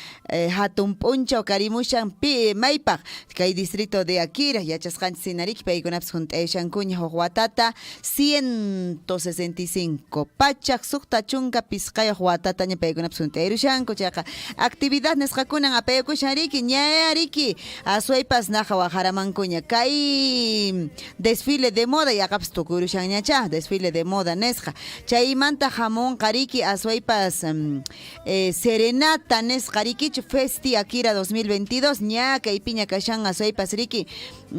hatun puncha o karimushan maypaq kay distrito de Akira yachasqanchis sinariki paykunapas juntayshan kuña watata 165 pachaq suqta chunka pisqayuq watataña paykunapas juntayrushanku chayqa actividad nisqakunan apaykushanriki ñariki aswaypas naqa waqaramankuña kay desfile de moda yaqapas tukurushan desfile de moda nesqa chaymanta jamón qariki aswaypas serenata nesqarikichu Festi Akira 2022 ña kaypiña kashan aswaypas riki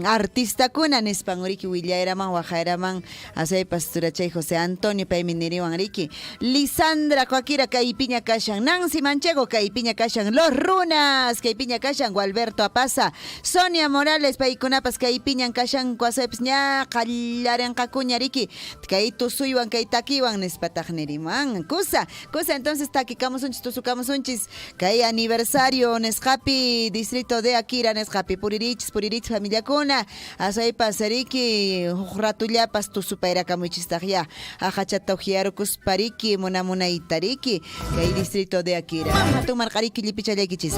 artistakuna nespanuriki willaeraman waqayraman aswaypas turachay José Antonio paymi niriwan riki Lisandra Coakira kaypiña kashan Nancy Manchego kaypiña kashan Los Runas kaypiña kashan Gualberto Apasa Sonia Morales paykunapas kaypiñan kashan aswaypas ña qallaranqakuña riki kay tusuywan kay takiwan nispataq niriman kusa entonces takikamusunchis tusukamusunchis kay aniversario nesqapi distrito de Akira nesqapi puririchis familiakuna aswaypas riki ratullapas tusupayrakamuychistaq ya ajachata ujiarukus pariki munayta riki kay distrito de Akira hatun marqariki llipichallaykichis.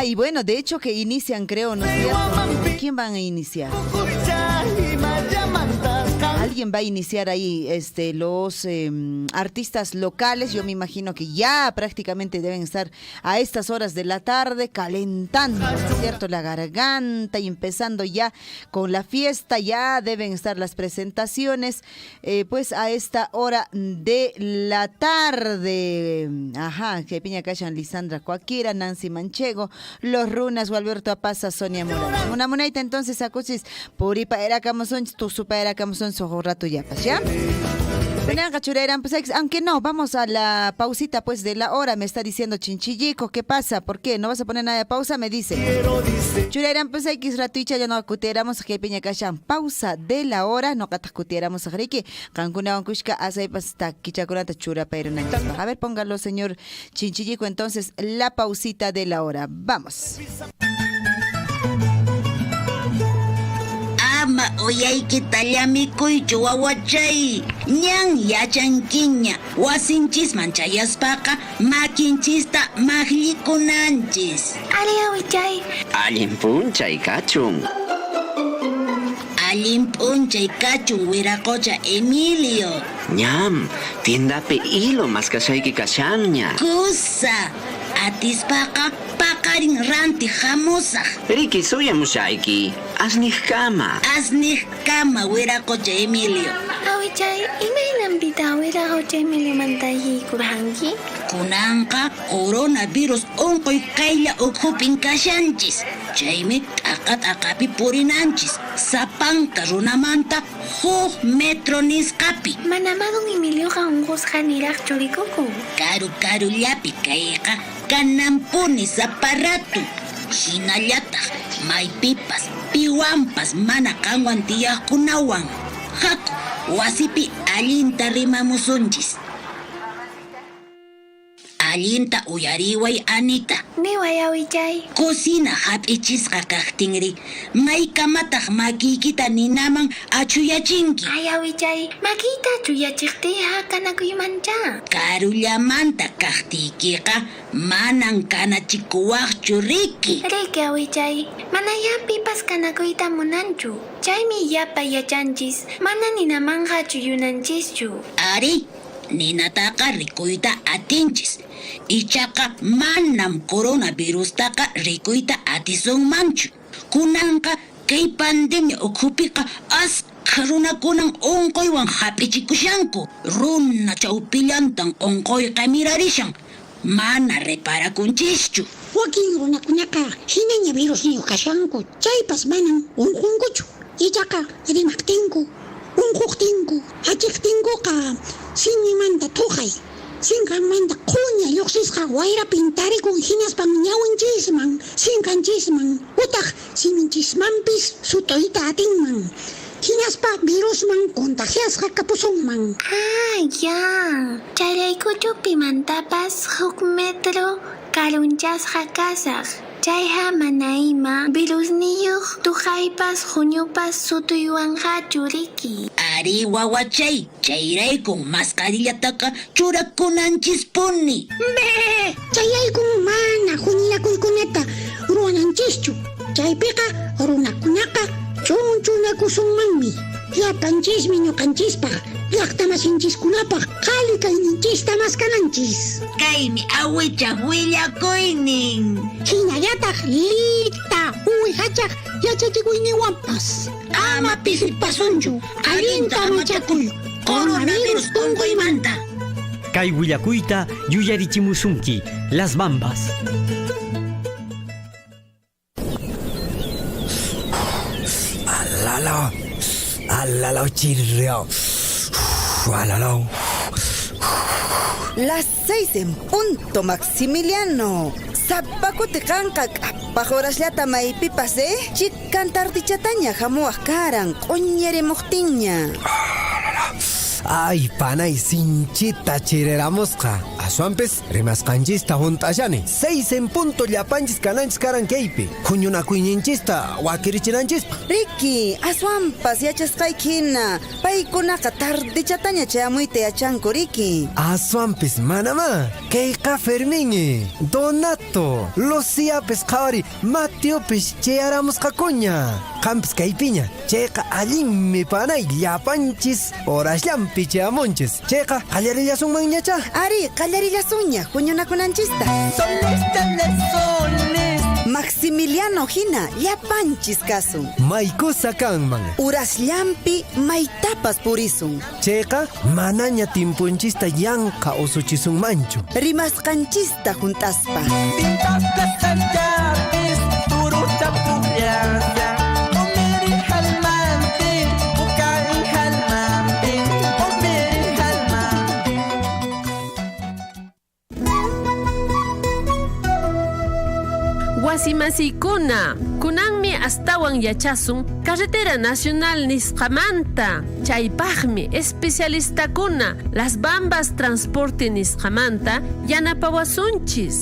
Y bueno, de hecho que inician, creo, ¿no es cierto? ¿Quién van a iniciar? Alguien va a iniciar ahí los artistas locales. Yo me imagino que ya prácticamente deben estar a estas horas de la tarde calentando, ¿no es cierto?, la garganta y empezando ya con la fiesta. Ya deben estar las presentaciones pues a esta hora de la tarde. Ajá, que piña callan Lisandra Coakira, Nancy Manchego, Los Runas, Gualberto Apasa, Sonia Morales. Una monedita entonces acusis puripa era camusón, tu super era camusón, sojo rato ya, ¿ya? Pues, aunque no, vamos a la pausita pues de la hora, me está diciendo Chinchillico, ¿qué pasa? ¿Por qué? ¿No vas a poner nada de pausa? Me dice. Churairan pues X ratuicha ya no acutiéramos que piña cashan pausa de la hora, no catacutiéramos a Ricky, Cancuna Bancushka, hace hasta Kichakuranta Chura pero no. A ver, póngalo señor Chinchillico, entonces la pausita de la hora. Vamos. Ama oyayki tallamikuychu wawachay ñan yachankiña wasinchis manchayaspaqa makinchista makllikunanchis. Ali awichay. Allin p'unchay kachun. Allin p'unchay kachun wiraqucha Emilio. Ñam, tiendapi hilo maskashayki kashanña. Kusa, atispaqa paqarin ranti hamusaq. Riki suyamushayki, asniq kama wiraqucha Emilio. Awichay, imaynampita wiraqucha Emilio mantaykurhanki? Kunanqa coronavirus unquy qaylla ukhupin kashanchis. Chaymi t'aqapi purinanchis. Sapanka runamanta 1 metro nisqapi. Manamadun Emilioqa unqusqa niraq churikuku. Karu llapi kayqa kanampuni saparatu. Hinallataq maypipas piwanpas mana qanwan tiyaqkunawan haku wasipi allinta rimamusunchis. Allinta uyariway Anita. Niway awichay. Cocina hap'ichisqa kaqtinri maykamataq makiykita ninaman achuyachinki. Ay awichay. Makita chuyachiqtiqa kanakuymancha. Karullamanta kaqtiykiqa manan kanachikuwaqchu Riki. Riki awichay. Mana yapipas kanakuyta munanchu. Chaymi yapa yachanchis. Mana ninamanja chuyunanchischu. Ari, ninataqa rikuyta atinchis. Ichaqa manam coronavirustaqa rikuyta atisunmanchu. Kunanqa kay pandemia ukhupiqa asqa runakunan unquywan hap'ichikushanku. Runa chawpillantan unquyqa mirarishan. Mana reparakunchischu. Wakin runakunaqa hinaña virus niyo kashanku. Chaypas manan unqunkuchu. Ichaqa rimaqtinku, unquqtinku, achiqtinkuqa sinimanta tuqay. Sinqanmanta quña lluqsisqa wayra pintarikun hinaspan ñawinchisman, sinqanchisman, utaq siminchismanpis sutuyta atinman. Hinaspa virusman contagiasqa kapusunman. Ya. Chayraykuchu pimantapas 1 metro karunchasqa kasaq. Chayha mana ima virus niyuq tuqaypas huñupas sutuywanqachu Riki. Ari wawachay, chayraykun mascarillataqa churakunanchispuni. Chayaykun mana huñilakuykunata ruwananchischu. Chaypiqa runakunaqa chunchunakusunmanmi. Llapanchismi ñuqanchispaq, llaqtamasinchiskunapaq qhali kayninchista maskananchis. Kaymi awichaq willakuynin. Hinallataq lita uwihachaq yachachikuyniwanpas. Ama pisipasunchu, allinta machakuy, coronavirus unquymanta. Kay willakuyta yuyarichimusunki, Las Bambas. Alala chirrio. Alala. Las 6 en punto, Maximiliano. Zapacote canca, pajorasllata maypipas, Chikantartichataña jamuaj karan, oñere mojtiña. Ay, panay sinchita chireramusqa. Asuanpis rimasqanchista junt'ashani. 6 en punto llapanchis kananchis karan kaypi. Huñunakuyninchista wakirichinanchispaq. Riki, asuanpas yachasqaykina. Paykunaqa tardichatanya chayamuyta yachanku, Riki. Asuanpis manama. Kayqa Fermín, Donato, Luciapis qhawari, Mateopis chayaramusqakuña. Qampis kaypiña. Chayqa allinmi panay llapanchis orashllampi chayamunchis. Chayqa qallarillasunmanñacha. Ari, qallarillasuña, huñunakunanchista. Soles. Maximiliano hina, llapanchis kasun. Maykusa kanman. Urasllampi maytapas purisun. Chayqa manaña timpunchista yanqa usuchisunmanchu. Rimasqanchista juntaspa. Wasimasikuna, kunanmi astawan yachasun Carretera Nacional nisqamanta. Chaypaqmi especialistakuna Las Bambas Transporte nisqamanta yanapawasunchis.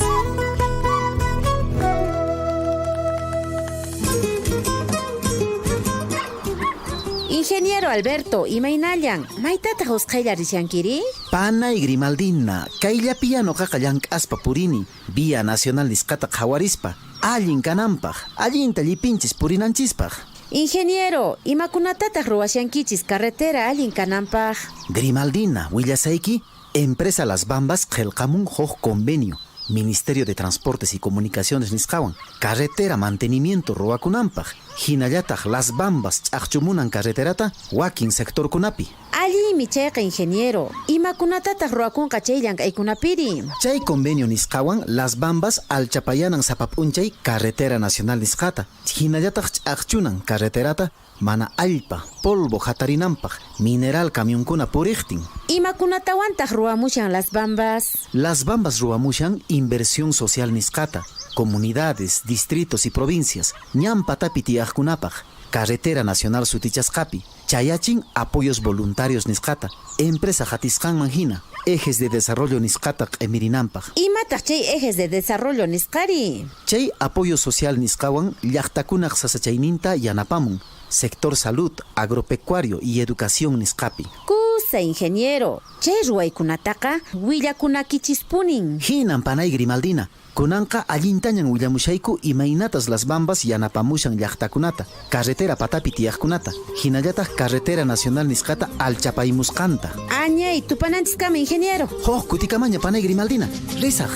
Ingeniero Alberto, imaynallan, maytataq usqallarishankiri? Panay Grimaldina, kayllapi ñuqaqa llank'aspa purini, Vía Nacional nisqata qhawarispa, allin kananpaq, allinta llipinchis purinanchispaq. Ingeniero, imakunatataq ruwashankichis carretera allin kananpaq? Grimaldina, willasayki, empresa Las Bambas qillqamun huk convenio, Ministerio de Transportes y Comunicaciones nisqawan, carretera mantenimiento ruwakunanpaq, hinallataq Las Bambas ch'aqchumunan carreterata wakin sectorkunapi. Allimi chayqa ingeniero. Imakunatataq ruwakunqa chayllan kaykunapiri. Chay convenio nisqawan Las Bambas alchapayanan sapap'unchay carretera nacional nisqata. Hinallataq ch'aqchunan carreterata mana allpa, polvo hatarinanpaq, mineral camionkuna puriqtin. Imakunatawantaq ruwamushan Las Bambas. Las Bambas ruwamushan inversión social nisqata. Comunidades, distritos y provincias, ñampatapi tiyaqkunapaq, carretera nacional sutichasqapi, chayachin apoyos voluntarios nisqata, empresa hatisqanman hina, ejes de desarrollo nisqata q'emirinanpaq. Imataq chay ejes de desarrollo nisqari? Chay apoyo social nisqawan llaqtakunaq sasachayninta yanapamun, sector salud, agropecuario y educación nisqapi. Kusa ingeniero, chay ruwaykunataqa willakunakichispunin. Hinan panay Grimaldina. Kunanqa allintañan willamushayku imaynatas Las Bambas yanapamushan llaqtakunata, carretera patapi tiyaqkunata, hinallataq carretera nacional nisqata alchapaymusqanta. Añay, tupanantiskama ingeniero. Kutikamaña panay Grimaldina, risaq.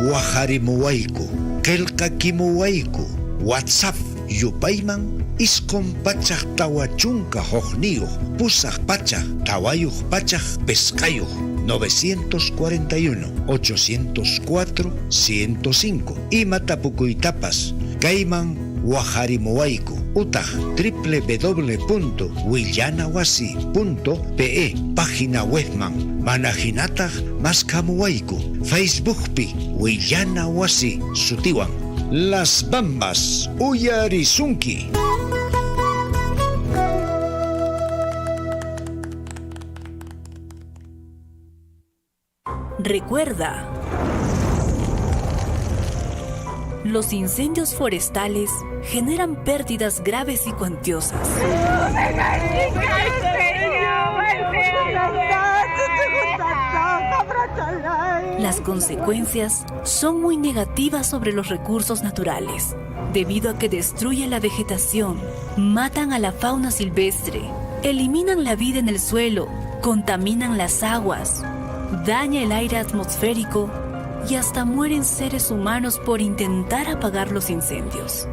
Waharimuwayku, qillqakimuwayku, WhatsApp yupayman isqun pachaq tawachunka hukniyuq, pusaq pachaq, tawayuq pachaq, pesqayuq. 941-804-105 Imatapucuytapas Kayman Waharimuwayku utaq www.willanawasi.pe página webman manahinataq maskamuwayku Facebookpi Willanawasi sutiwan Las Bambas uyarisunki. Recuerda, los incendios forestales generan pérdidas graves y cuantiosas. Las consecuencias son muy negativas sobre los recursos naturales, debido a que destruyen la vegetación, matan a la fauna silvestre, eliminan la vida en el suelo, contaminan las aguas, daña el aire atmosférico y hasta mueren seres humanos por intentar apagar los incendios.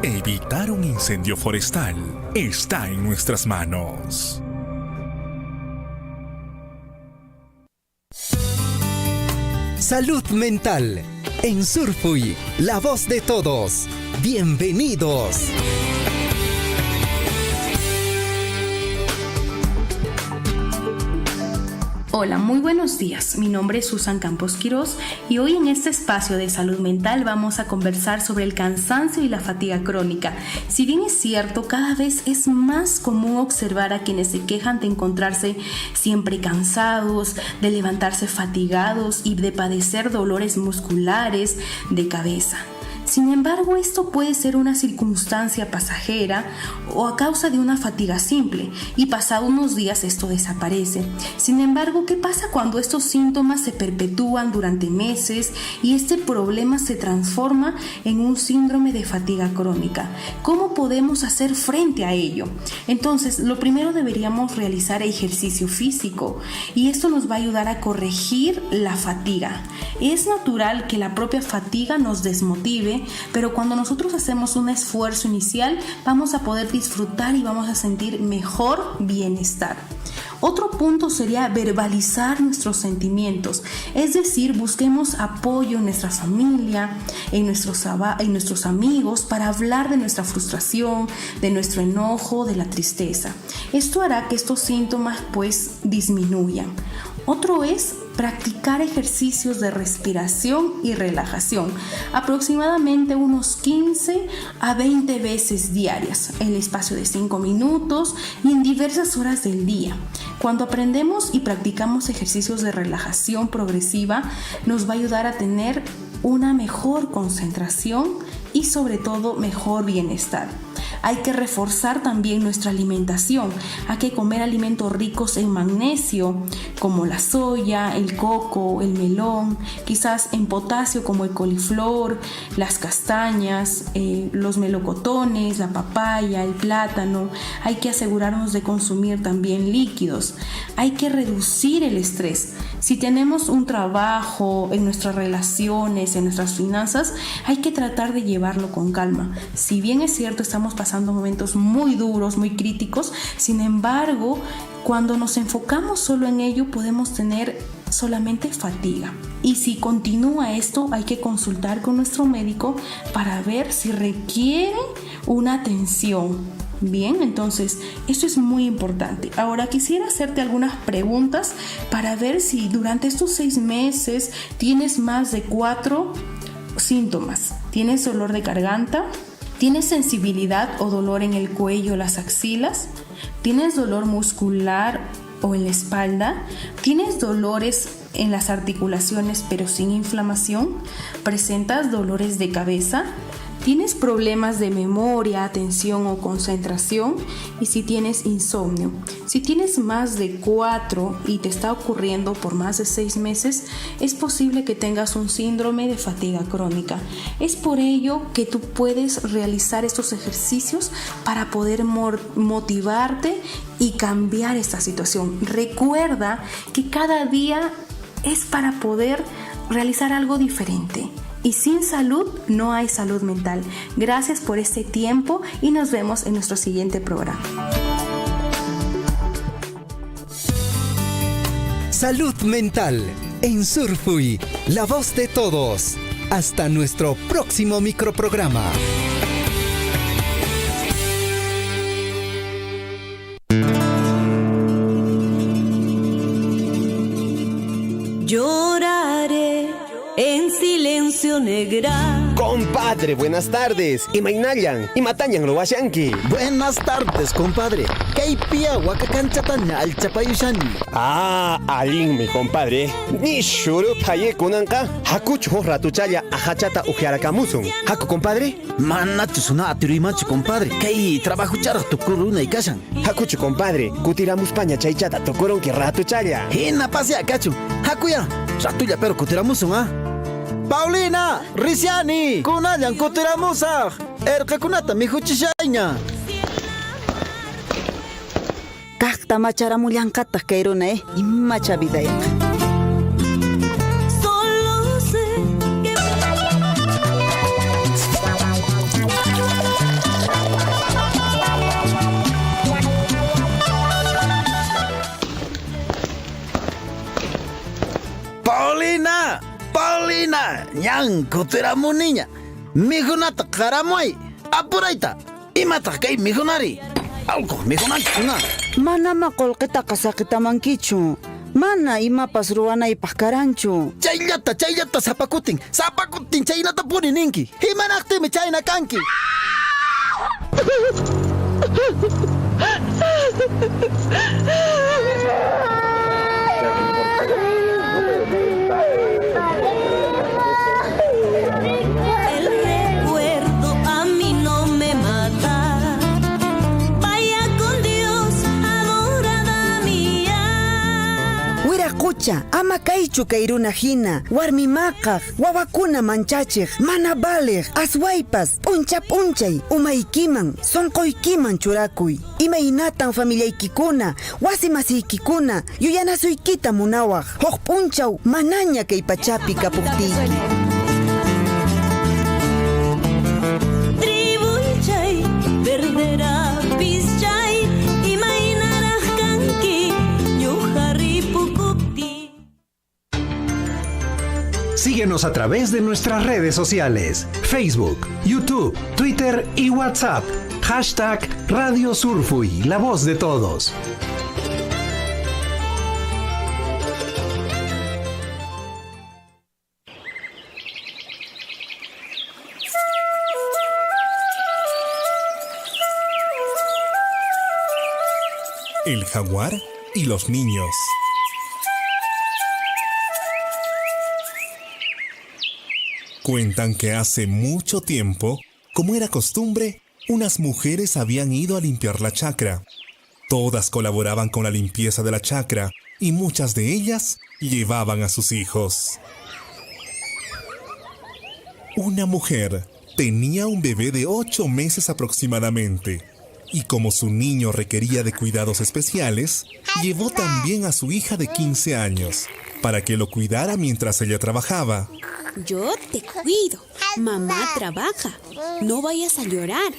Evitar un incendio forestal está en nuestras manos. Salud mental. En Surfuy, la voz de todos. Bienvenidos. Hola, muy buenos días. Mi nombre es Susan Campos Quirós y hoy en este espacio de salud mental vamos a conversar sobre el cansancio y la fatiga crónica. Si bien es cierto, cada vez es más común observar a quienes se quejan de encontrarse siempre cansados, de levantarse fatigados y de padecer dolores musculares de cabeza. Sin embargo, esto puede ser una circunstancia pasajera o a causa de una fatiga simple y pasado unos días esto desaparece. Sin embargo, ¿qué pasa cuando estos síntomas se perpetúan durante meses y este problema se transforma en un síndrome de fatiga crónica? ¿Cómo podemos hacer frente a ello? Entonces, lo primero deberíamos realizar ejercicio físico y esto nos va a ayudar a corregir la fatiga. Es natural que la propia fatiga nos desmotive, pero cuando nosotros hacemos un esfuerzo inicial vamos a poder disfrutar y vamos a sentir mejor bienestar. Otro punto sería verbalizar nuestros sentimientos, es decir, busquemos apoyo en nuestra familia, en nuestros amigos para hablar de nuestra frustración, de nuestro enojo, de la tristeza. Esto hará que estos síntomas disminuyan. Otro es practicar ejercicios de respiración y relajación, aproximadamente unos 15 a 20 veces diarias, en el espacio de 5 minutos y en diversas horas del día. Cuando aprendemos y practicamos ejercicios de relajación progresiva, nos va a ayudar a tener una mejor concentración y sobre todo mejor bienestar. Hay que reforzar también nuestra alimentación. Hay que comer alimentos ricos en magnesio, como la soya, el coco, el melón, quizás en potasio como el coliflor, las castañas, los melocotones, la papaya, el plátano. Hay que asegurarnos de consumir también líquidos. Hay que reducir el estrés. Si tenemos un trabajo, en nuestras relaciones, en nuestras finanzas, hay que tratar de llevarlo con calma. Si bien es cierto, estamos pasando momentos muy duros, muy críticos, sin embargo, cuando nos enfocamos solo en ello, podemos tener solamente fatiga. Y si continúa esto, hay que consultar con nuestro médico para ver si requiere una atención. Bien, entonces esto es muy importante. Ahora quisiera hacerte algunas preguntas para ver si durante estos 6 meses tienes más de 4 síntomas. ¿Tienes dolor de garganta? ¿Tienes sensibilidad o dolor en el cuello, las axilas? ¿Tienes dolor muscular o en la espalda? ¿Tienes dolores en las articulaciones pero sin inflamación? ¿Presentas dolores de cabeza? ¿Tienes problemas de memoria, atención o concentración? Y si tienes insomnio. Si tienes más de 4 y te está ocurriendo por más de 6 meses, es posible que tengas un síndrome de fatiga crónica. Es por ello que tú puedes realizar estos ejercicios para poder motivarte y cambiar esta situación. Recuerda que cada día es para poder realizar algo diferente. Y sin salud no hay salud mental. Gracias por este tiempo y nos vemos en nuestro siguiente programa. Salud mental en Surfui, la voz de todos. Hasta nuestro próximo microprograma. Lloraré en silencio negra. Compadre, buenas tardes. Imainayan, imatañan lo washanki. Buenas tardes, compadre. Kaipia wakakanchataña al chapayushani. Alin, mi compadre. Ni shuru paye kunanka. Hakuchu ratuchaya ajachata ujiarakamusun. Haku, compadre. Manachusuna aturimachu, compadre. Kay trabajo chara tukuruna y kashan. Hakuchu, compadre. Kutiramus paña chaychata tukurun que ratuchaya. Hina pasea, cachu. Hakuya. Ratuya pero kutiramusun, Paulina, Risiani, kunayan kutiramusaq. Erqakunata mihuchishayña. Kaqta macharamullanqataq kay runa, imacha vidayqa. Solo sé que Paulina, Paulina, ñan kutiramuniña. Mijunata qaramuay. Apurayta. Imataq kay mijunari. Algo mijunanchikuna. Manama qolqitaqa saqitamankichu. Mana imapas ruwanaypaq karanchu. Chayllata sapakutin chaynata punininki. Himanaqtimi chayna kanki. el recuerdo a mí no me mata. Vaya con Dios, adorada mía. Wiraqucha, ama kaychu kay runa hina. Warmi maqaq, wawakuna manchachiq, mana baliq, aswaypas, p'unchay, umaykiman, sonqoykiman churakuy. Imaynatan familiaykikuna, wasi masiykikuna, yuyanasuykita munawaq. Huk p'unchaw, manaña kay pachapi kapuqtiyki. Tribuychay, perderá pischay, imaynaraq kanki, ñuqarripukupti. Síguenos a través de nuestras redes sociales, Facebook, YouTube, Twitter y WhatsApp. Hashtag Radio Surfui, la voz de todos. El jaguar y los niños. Cuentan que hace mucho tiempo, como era costumbre, unas mujeres habían ido a limpiar la chacra. Todas colaboraban con la limpieza de la chacra y muchas de ellas llevaban a sus hijos. Una mujer tenía un bebé de 8 meses aproximadamente y como su niño requería de cuidados especiales, llevó también a su hija de 15 años para que lo cuidara mientras ella trabajaba. Yo te cuido. Mamá trabaja. No vayas a llorar.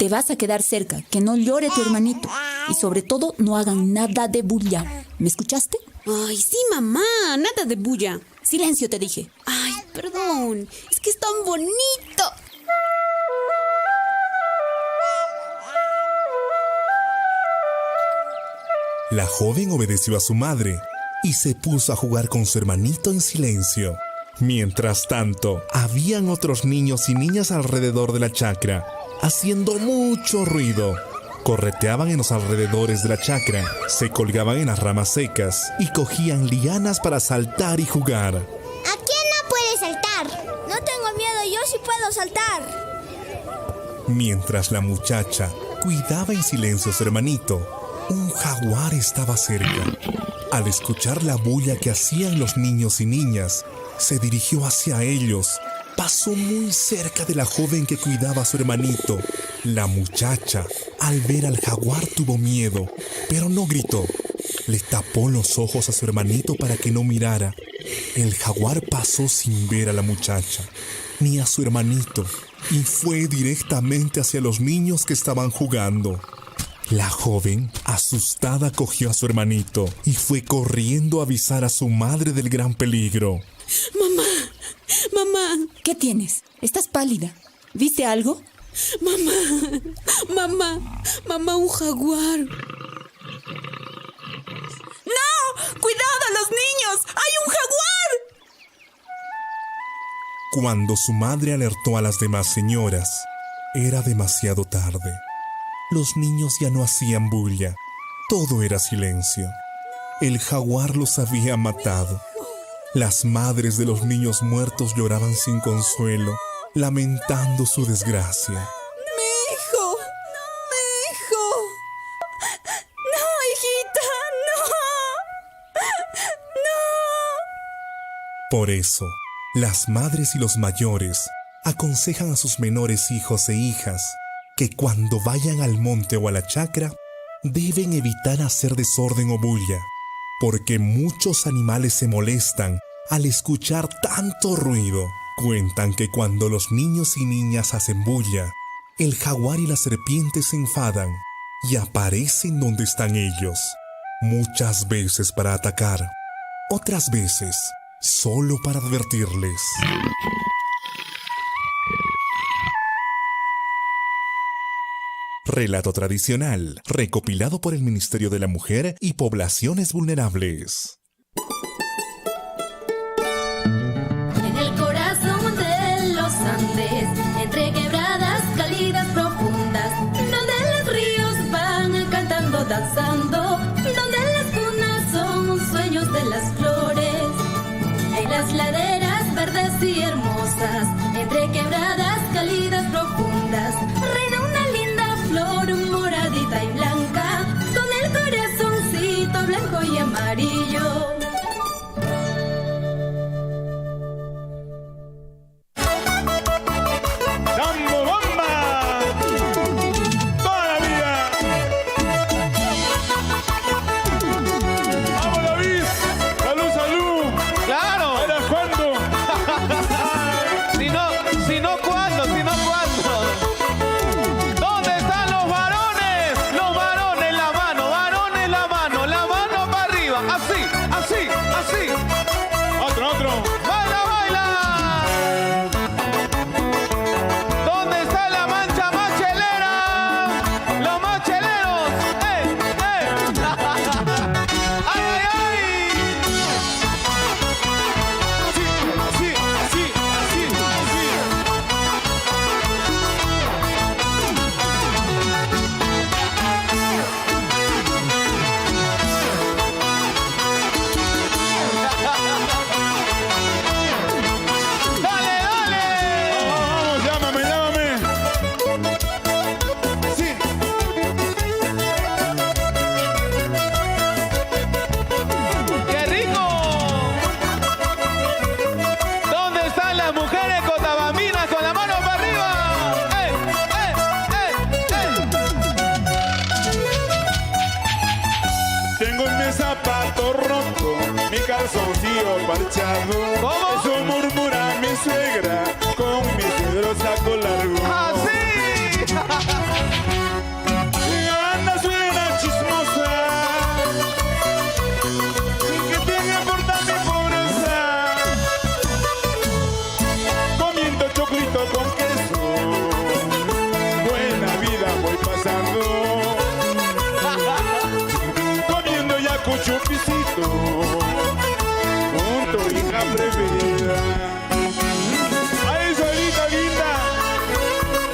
Te vas a quedar cerca, que no llore tu hermanito. Y sobre todo, no hagan nada de bulla. ¿Me escuchaste? Ay, sí, mamá. Nada de bulla. Silencio, te dije. Ay, perdón. Es que es tan bonito. La joven obedeció a su madre y se puso a jugar con su hermanito en silencio. Mientras tanto, habían otros niños y niñas alrededor de la chacra, haciendo mucho ruido. Correteaban en los alrededores de la chacra, se colgaban en las ramas secas y cogían lianas para saltar y jugar. ¿A quién no puede saltar? No tengo miedo, yo sí puedo saltar. Mientras la muchacha cuidaba en silencio a su hermanito, un jaguar estaba cerca. Al escuchar la bulla que hacían los niños y niñas, se dirigió hacia ellos. Pasó muy cerca de la joven que cuidaba a su hermanito. La muchacha, al ver al jaguar, tuvo miedo, pero no gritó. Le tapó los ojos a su hermanito para que no mirara. El jaguar pasó sin ver a la muchacha, ni a su hermanito, y fue directamente hacia los niños que estaban jugando. La joven, asustada, cogió a su hermanito y fue corriendo a avisar a su madre del gran peligro. Mamá. ¿Qué tienes? Estás pálida. ¿Viste algo? Mamá, un jaguar. ¡No! ¡Cuidado, los niños! ¡Hay un jaguar! Cuando su madre alertó a las demás señoras, era demasiado tarde. Los niños ya no hacían bulla. Todo era silencio. El jaguar los había matado. Las madres de los niños muertos lloraban sin consuelo, lamentando su desgracia. ¡Mi hijo! ¡No, hijita! ¡No! Por eso, las madres y los mayores aconsejan a sus menores hijos e hijas que cuando vayan al monte o a la chacra, deben evitar hacer desorden o bulla, porque muchos animales se molestan al escuchar tanto ruido. Cuentan que cuando los niños y niñas hacen bulla, el jaguar y la serpiente se enfadan y aparecen donde están ellos, muchas veces para atacar, otras veces solo para advertirles. Relato tradicional, recopilado por el Ministerio de la Mujer y Poblaciones Vulnerables. En el corazón de los Andes, entre quebradas cálidas profundas, donde los ríos van cantando, danzando, donde las cunas son sueños de las flores, en las laderas verdes y hermosas, entre quebradas cálidas profundas, reina una linda flor moradita y blanca, con el corazoncito blanco y amarillo. ¡Sambo Bomba! ¡Toda la vida! ¡Vamos, David! ¡Salud, salud! ¡Claro! ¿Ahora cuándo? Si no, ¿cuándo? ¿Cómo? Eso murmura mi suegra con mi suegro saco largo. ¡Ah, sí! Anda suegra chismosa, que tiene por mi pobreza, comiendo choclito con queso, buena vida voy pasando, comiendo yaco chupicito, junto hija preferida. Ay, solita linda,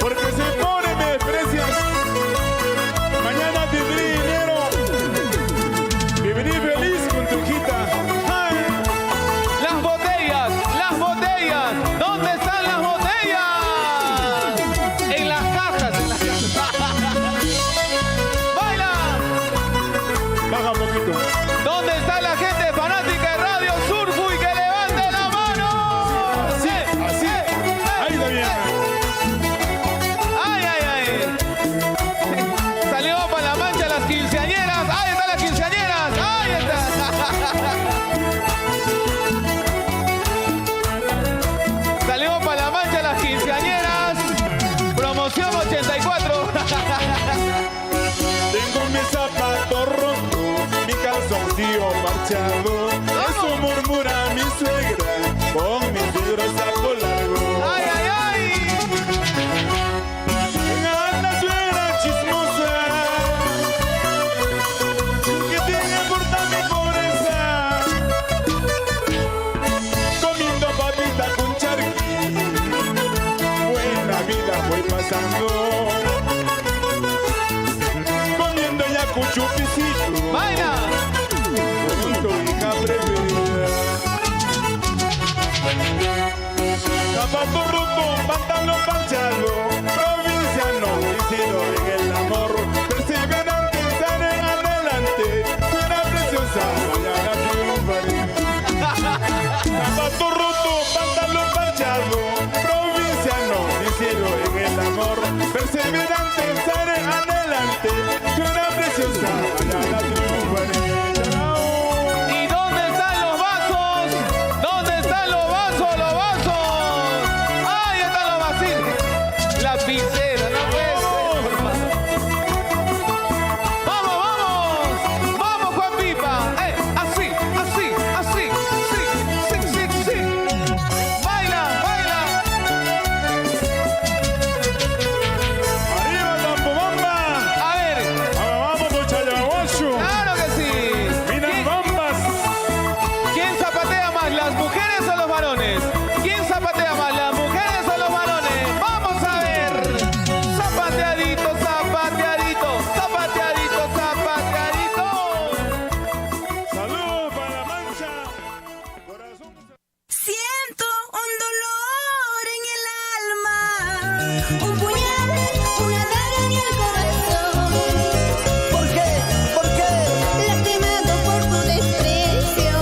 porque se pone me desprecias. Mañana tendré dinero, viviré feliz con tu hijita. Ay. Las botellas, ¿dónde están las botellas? En las cajas. ¡Baila! Baja un poquito. ¿Dónde está la gente fanática de Radio Surfui que levante la mano? Así, así. Ahí está bien. ¡Ay, ay, ay! Salió para la mancha las quinceañeras. ¡Ahí están las quinceañeras! ¡Ahí está! Salió para la mancha las quinceañeras. Promoción 84. Tengo mi zapato roto, mi calzoncillo marchado. Eso murmura mi suegra con mi suegro saco largo. ¡Ay, ay, ay! Anda suegra chismosa, que tiene por mi pobreza, comiendo papita con charqui, buena vida voy pasando, comiendo ya con chupicito. ¡Vaina! Junto hija preferida. Zapato roto, pantalón manchado, provinciano, vencido en el amor, perseverante, sale adelante, suena preciosa, mañana triunfaré. Zapato roto, pantalón manchado, provinciano, vencido en el amor, perseverante, sale adelante, suena preciosa, mañana triunfaré. ¿Y dónde están los vasos? ¿Dónde están los vasos? ¡Los vasos! ¡Ahí están los vasitos! La piscera, no puede ser. ¡Vamos, vamos! ¡Vamos, Juan Pipa! Así, así, así, sí, sí, sí, sí. ¡Baila, baila! ¡Arriba, Tambobamba! A ver. ¡Vamos, Chayaguacho! ¡Claro que sí! ¡Minas Bambas! ¿Quién zapatea más, las mujeres o los varones? ¿Quién zapatea más, las mujeres o los varones? ¡Vamos a ver! Zapateadito, zapateadito, zapateadito, zapateadito. ¡Saludos para la mancha! Siento un dolor en el alma, un puñal, una daga en el corazón. ¿Por qué? ¿Por qué? Lastimado por tu desprecio.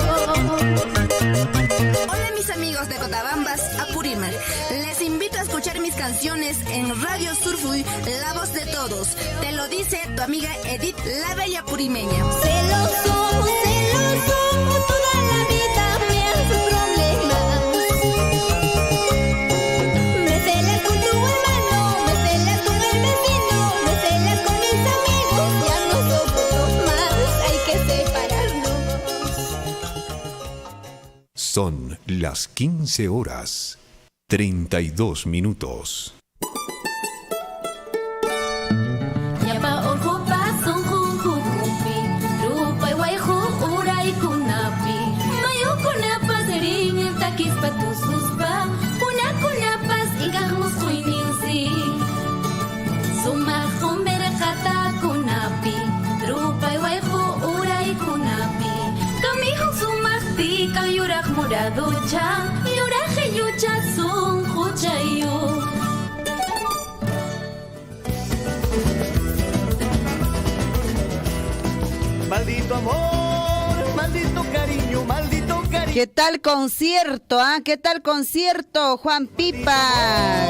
Hola mis amigos de Cotabambas, Apurímac. Les invito a escuchar mis canciones en Radio Surfui, la voz de todos. Te lo dice tu amiga Edith, la bella purimeña. Celoso, toda la vida me haces problemas. Me celas con tu hermano, me celas con el vecino, me celas con mis amigos. Ya no soporto más, hay que separarnos. Son las 15 horas, 32 minutos. Yapa orjupa sonjujukupi, rupay wayju uray kunapi. Mayo kunapas ring el takispa tususpa, una kunapas igahmus kuininsi. Sumajum berekata kunapi, rupay wayju uray kunapi. Kamihun sumajti kayuraj muraducha, yuraj yucha sonjuchayu. Maldito amor, maldito cariño, maldito cariño. ¿Qué tal concierto, ah? ¿Qué tal concierto, Juan Pipa?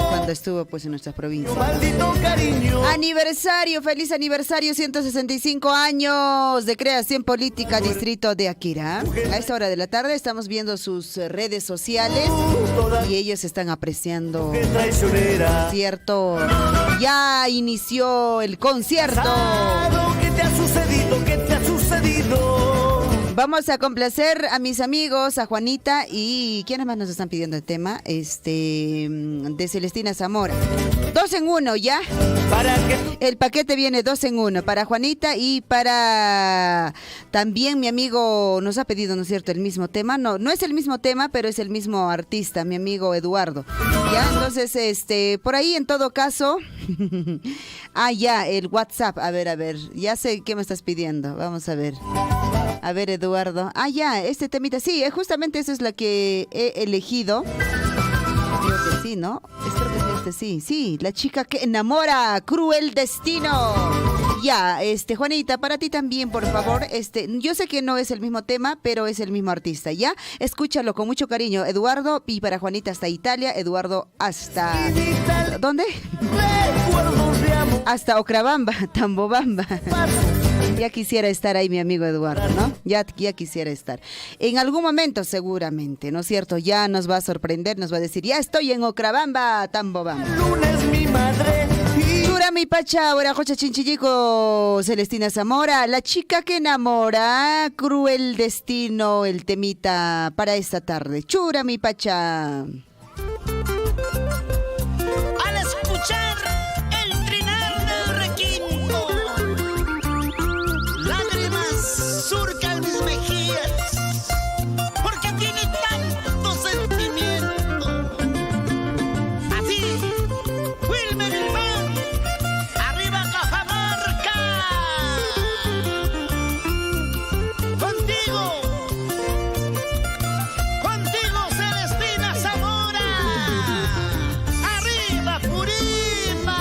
Cuando estuvo pues en nuestra provincia. Aniversario, feliz aniversario, 165 años de creación política, distrito de Akira. A esta hora de la tarde estamos viendo sus redes sociales y ellos están apreciando el concierto. Ya inició el concierto. ¿Qué te ha sucedido? ¿Qué te ha sucedido? Vamos a complacer a mis amigos, a Juanita y ¿quiénes más nos están pidiendo el tema? De Celestina Zamora. 2 en 1, ¿ya? El paquete viene 2 en 1 para Juanita y para también mi amigo nos ha pedido, ¿no es cierto?, el mismo tema. No es el mismo tema, pero es el mismo artista, mi amigo Eduardo. ¿Ya? Entonces, por ahí en todo caso, ya, el WhatsApp. A ver, ya sé qué me estás pidiendo. Vamos a ver. A ver, Eduardo. Ya, este temita. Sí, justamente esa es la que he elegido. Creo que sí, ¿no? Creo que es sí. La chica que enamora, Cruel Destino. Ya, Juanita, para ti también, por favor. Yo sé que no es el mismo tema, pero es el mismo artista, ¿ya? Escúchalo con mucho cariño, Eduardo. Y para Juanita hasta Italia, Eduardo hasta... ¿Dónde? Hasta Ocrabamba, Tambobamba. Ya quisiera estar ahí mi amigo Eduardo, ¿no? Ya quisiera estar. En algún momento seguramente, ¿no es cierto? Ya nos va a sorprender, nos va a decir, ya estoy en Ocrabamba, Tambobamba. Lunes mi madre. Chura mi pacha, Orajocha Chinchillico, Celestina Zamora, la chica que enamora, Cruel Destino, el temita para esta tarde. Chura mi pacha. Al escuchar el trinar del requinto, lágrimas surcan mis mejillas, porque tiene tanto sentimiento. Así, Wilmer Irmán, arriba Cajamarca. Contigo Celestina Zamora. Arriba Purimba.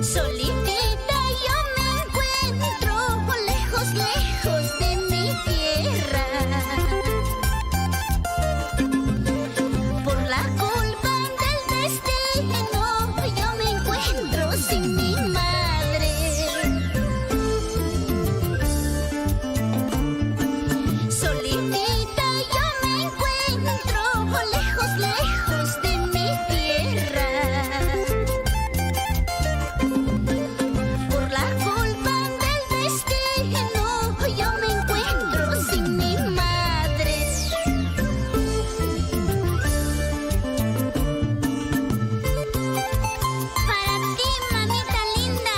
Solitita yo me encuentro lejos de mi tierra. Por la culpa del destino yo me encuentro sin mi madre. Solitita yo me encuentro lejos de mi tierra. Por la culpa del destino yo me encuentro sin mi madre. Para ti, mamita linda,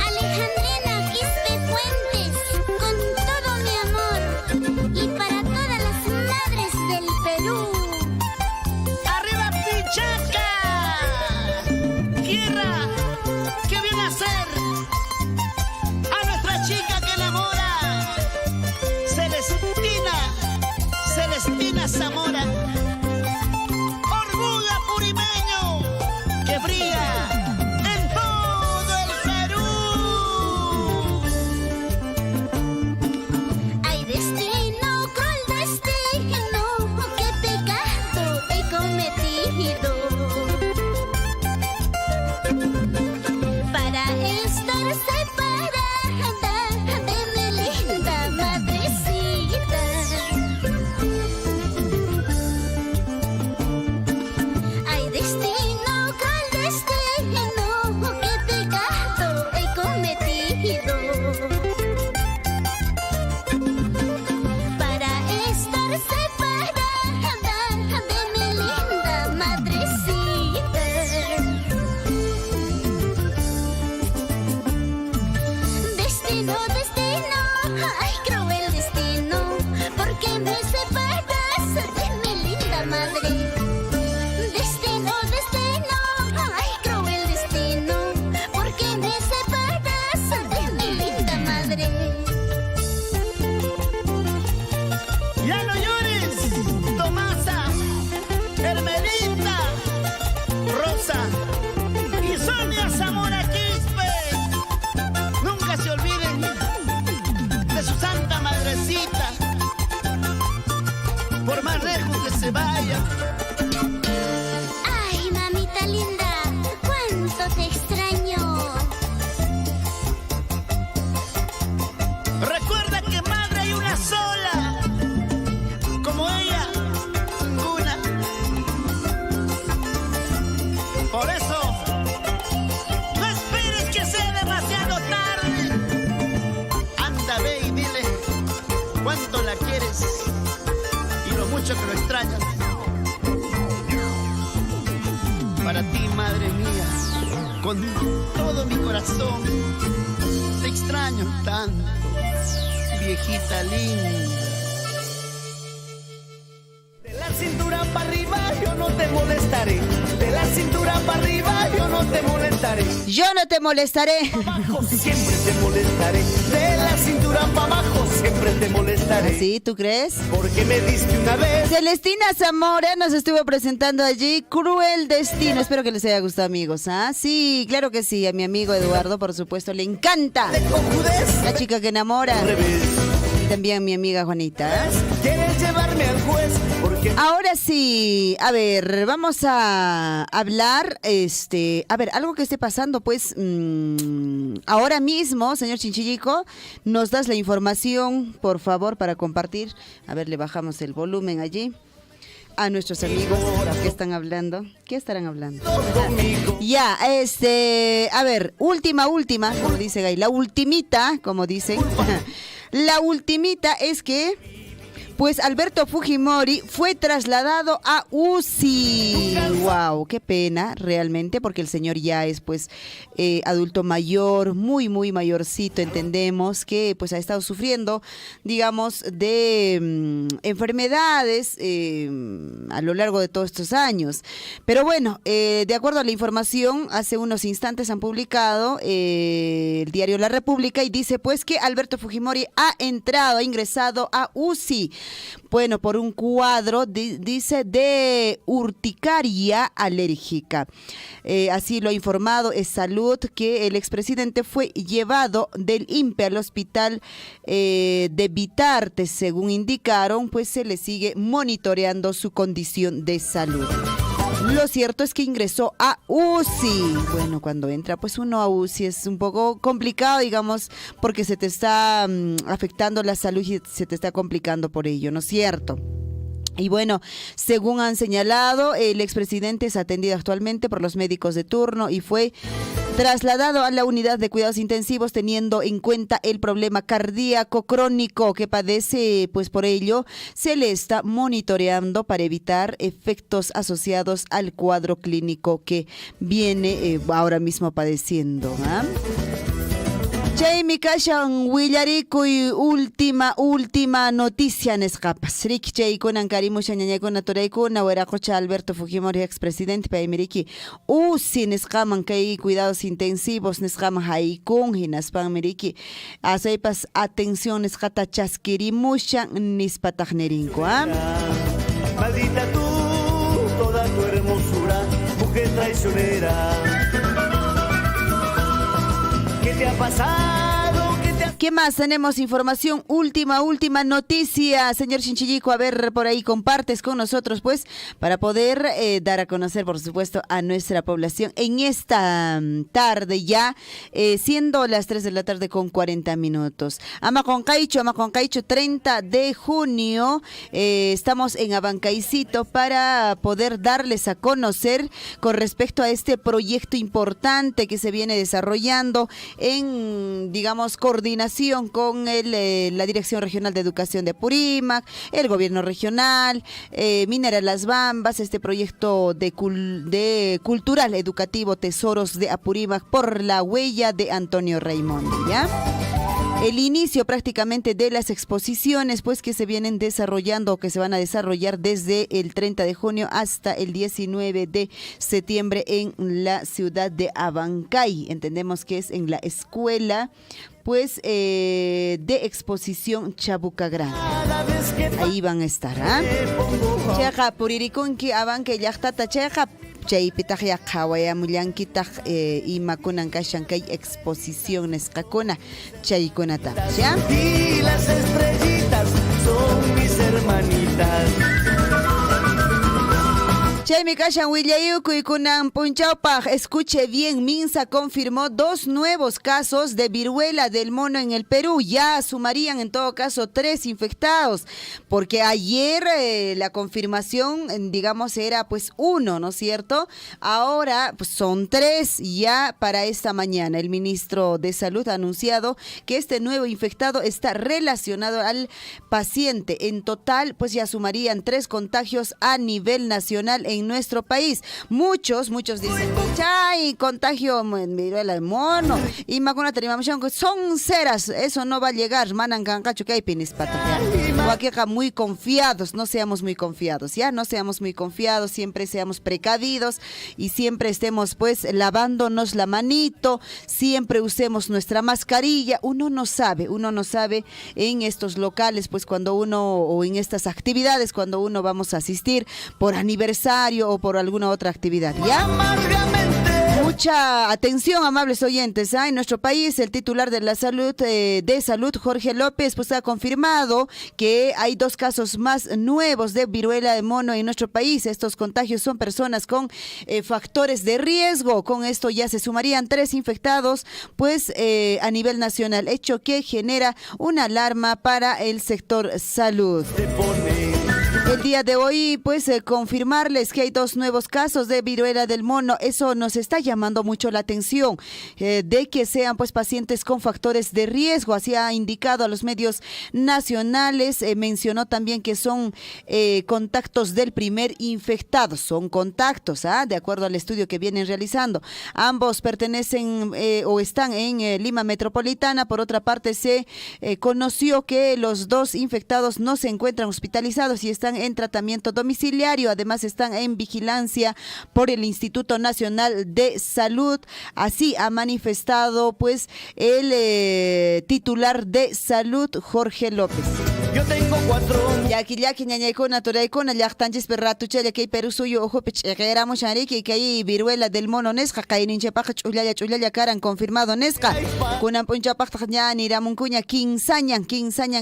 Alejandrina Quispe Fuentes, con todo mi amor, y para todas las madres del Perú. Arriba Pichaca. Tierra, ¿qué viene a hacer? A nuestra chica que enamora, Celestina Zamora. Orgullo purimeño que brilla en todo el Perú. Ay, destino, cruel destino, qué pecado he cometido para estar separada de mi linda madrecita. Ay, destino, cruel destino, qué pecado he cometido para estar separada de mi linda madrecita. Destino, ay, cruel destino, ¿por qué me separas de mi linda madre? Destino, ay, cruel destino, ¿por qué me separas de mi linda madre? Ya no llores, Tomasa, Hermelita, Rosa y Sonia Zamora Quispe. Nunca se olviden de su santa madrecita. se vaya. Ay, mamita linda, cuánto te extraño. Recuerda que madre hay una sola, como ella, ninguna. Por eso, no esperes que sea demasiado tarde. Anda, ve y dile cuánto la quieres y lo mucho que lo extrañas. Para ti, madre mía, con todo mi corazón, te extraño tanto, viejita linda. De la cintura para arriba yo no te molestaré. De la cintura para arriba yo no te molestaré. Yo no te molestaré. Abajo siempre te molestaré. De la cintura para abajo siempre te molestaré. ¿Sí? ¿Tú crees? Porque me diste una vez. Celestina Zamora nos estuvo presentando allí Cruel Destino. Espero que les haya gustado, amigos. ¿Ah? Sí, claro que sí. A mi amigo Eduardo, por supuesto, le encanta. La chica que enamora. Y también mi amiga Juanita. ¿Quieres llevarme al juez? Ahora sí, a ver, vamos a hablar, a ver, algo que esté pasando, pues, ahora mismo, señor Chinchillico, nos das la información, por favor, para compartir. A ver, le bajamos el volumen allí a nuestros amigos que están hablando. ¿Qué estarán hablando? Ya, a ver, última, como dice Gay, la ultimita, como dicen. La ultimita es que pues Alberto Fujimori fue trasladado a UCI. Wow, qué pena realmente, porque el señor ya es pues adulto mayor, muy mayorcito. Entendemos que pues ha estado sufriendo, digamos, de enfermedades a lo largo de todos estos años. Pero bueno, de acuerdo a la información, hace unos instantes han publicado el diario La República y dice pues que Alberto Fujimori ha ingresado a UCI. Bueno, por un cuadro, dice, de urticaria alérgica. Así lo ha informado Salud, que el expresidente fue llevado del INPE al hospital de Vitarte. Según indicaron, pues se le sigue monitoreando su condición de salud. Lo cierto es que ingresó a UCI. Bueno, cuando entra pues uno a UCI es un poco complicado, digamos, porque se te está afectando la salud y se te está complicando por ello, ¿no es cierto? Y bueno, según han señalado, el expresidente es atendido actualmente por los médicos de turno y fue trasladado a la unidad de cuidados intensivos teniendo en cuenta el problema cardíaco crónico que padece, pues por ello se le está monitoreando para evitar efectos asociados al cuadro clínico que viene ahora mismo padeciendo. Chay mi kashan willarikuy última noticia nescapas. Rick Chay kunan karimusha ñañaykuna turaykuna weraqucha Alberto Fujimori expresidente paymiriki UCI nesqaman kay cuidados intensivos nesqaman haykun hinaspan miriki asaypas atención nesqata chaskirimusha nispataqnirinku. Maldita tú, toda tu hermosura, mujer traicionera. ¿Qué te ha pasado? ¿Qué más? Tenemos información, última noticia, señor Chinchillico, a ver, por ahí compartes con nosotros, pues, para poder dar a conocer, por supuesto, a nuestra población en esta tarde ya, siendo las 3 de la tarde con 40 minutos. Amaconcaicho, 30 de junio, estamos en Abancaicito para poder darles a conocer con respecto a este proyecto importante que se viene desarrollando en, digamos, coordinación con la Dirección Regional de Educación de Apurímac, el Gobierno Regional, Minera Las Bambas, este proyecto de cultural educativo Tesoros de Apurímac por la huella de Antonio Raimondi, ¿ya? El inicio prácticamente de las exposiciones pues que se vienen desarrollando o que se van a desarrollar desde el 30 de junio hasta el 19 de septiembre en la ciudad de Abancay. Entendemos que es en la escuela pues de exposición Chabuca Grande. Ahí van a estar, ¿ah? Cheja puriricunki Abancay llaqtata cheja chaypitaq yaqhawaya mullankitaj imakunan kashan kay exposiciones qakuna chaykunata, ¿ya? Y las estrellitas son mis hermanitas. Chaymi kashan willayuku y kunan punchawpaj. Escuche bien, Minsa confirmó 2 nuevos casos de viruela del mono en el Perú. Ya sumarían en todo caso 3 infectados, porque ayer la confirmación, digamos, era pues 1, ¿no es cierto? Ahora pues, son 3 ya para esta mañana. El ministro de Salud ha anunciado que este nuevo infectado está relacionado al paciente. En total, pues ya sumarían 3 contagios a nivel nacional en nuestro país. Muchos dicen, chay, contagio en viruela del mono. Y Macuna son ceras, eso no va a llegar. Manan cancacho que hay pinis muy confiados, no seamos muy confiados, ya no seamos muy confiados, siempre seamos precavidos y siempre estemos pues lavándonos la manito, siempre usemos nuestra mascarilla. Uno no sabe en estos locales, pues cuando uno, o en estas actividades, cuando uno vamos a asistir por aniversario o por alguna otra actividad, ¿ya? Mucha atención, amables oyentes. En nuestro país, el titular de la salud, Jorge López, pues ha confirmado que hay 2 casos más nuevos de viruela de mono en nuestro país. Estos contagios son personas con factores de riesgo. Con esto ya se sumarían 3 infectados, pues a nivel nacional, hecho que genera una alarma para el sector salud. El día de hoy, pues, confirmarles que hay 2 nuevos casos de viruela del mono. Eso nos está llamando mucho la atención, de que sean, pues, pacientes con factores de riesgo. Así ha indicado a los medios nacionales. Mencionó también que son contactos del primer infectado. Son contactos, de acuerdo al estudio que vienen realizando. Ambos pertenecen o están en Lima Metropolitana. Por otra parte, se conoció que los 2 infectados no se encuentran hospitalizados y están en tratamiento domiciliario. Además están en vigilancia por el Instituto Nacional de Salud. Así ha manifestado pues el titular de salud, Jorge López. Yo tengo 4. Yaki ñañaykuna turaykuna llaqtanchis perratucha kay Perú suyo ojo pechqeramos ariki kay viruela del mono nesqa kayninchapaq ch'ullalla karan confirmado nesqa kunan punchapaq ña niramunkuña kinsañan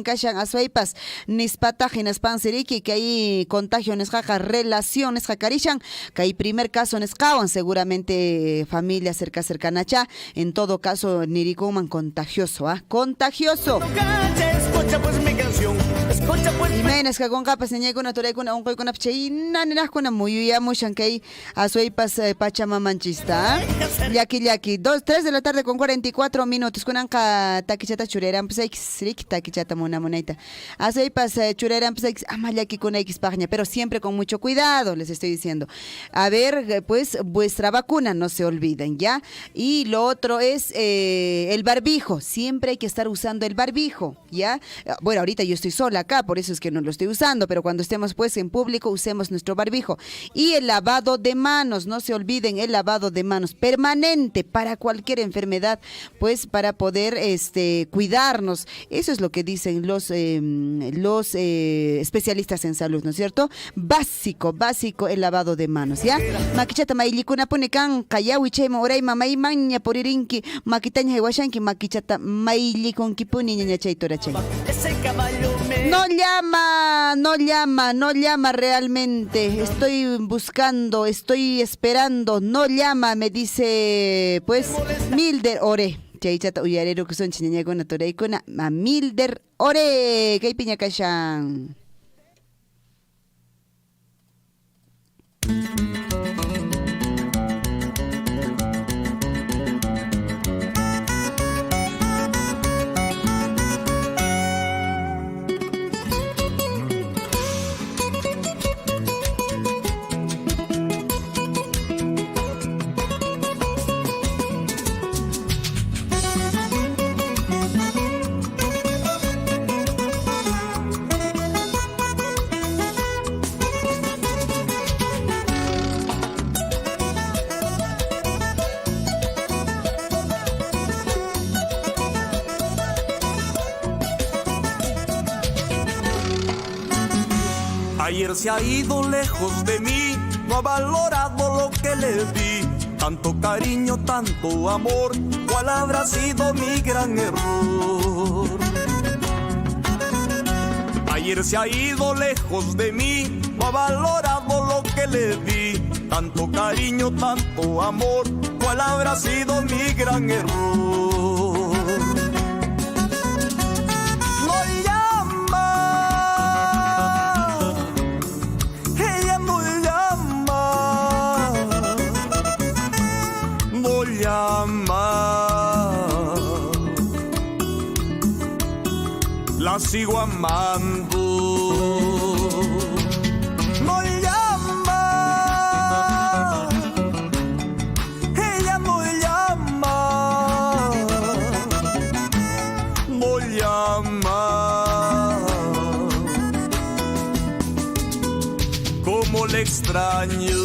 kashan aswaypas nispataj hinaspansiriki kay contagio nesqa relación nesqa karishan kay primer caso nesqawan seguramente familia cercanacha. En todo caso nirikuman contagioso, contagioso. Escucha pues mi canción. Escucha pues. Imenas que con capas ñaykuna turaykuna unquykuna chayna ninaqkuna muyuyamushan kay aswaypas pachamamanchista. Yaki 3 de la tarde con 44 minutos. Kunanqa takichata chureran psaykis rik takichata munamunayta. Aswaypas chureran psaykis amallakikunayki's paqña, pero siempre con mucho cuidado, les estoy diciendo. A ver, pues vuestra vacuna, no se olviden, ¿ya? Y lo otro es el barbijo. Siempre hay que estar usando el barbijo, ¿ya? Bueno, ahorita yo estoy sola acá, por eso es que no lo estoy usando, pero cuando estemos pues en público usemos nuestro barbijo. Y el lavado de manos, no se olviden, el lavado de manos permanente para cualquier enfermedad, pues para poder cuidarnos. Eso es lo que dicen los especialistas en salud, ¿no es cierto? Básico el lavado de manos, ¿ya? Makichata maylikuna pone kan kayawi chayma urayma maymaña puririnki makitaña hewashanki makichata maylikunki puni ñaña chaytorachay. No llama realmente. Estoy buscando, estoy esperando. No llama, me dice, pues, Milder Ore. Chaychata uyarero que son chiñañaguna toraykuna a Milder Ore. Kay piña kashan. Ayer se ha ido lejos de mí, no ha valorado lo que le di. Tanto cariño, tanto amor, ¿cuál habrá sido mi gran error? Ayer se ha ido lejos de mí, no ha valorado lo que le di. tanto cariño, tanto amor, ¿cuál habrá sido mi gran error? No llama, ella no llama, no llama, la sigo amando. No llama, ella no llama, no llama, como le extraño.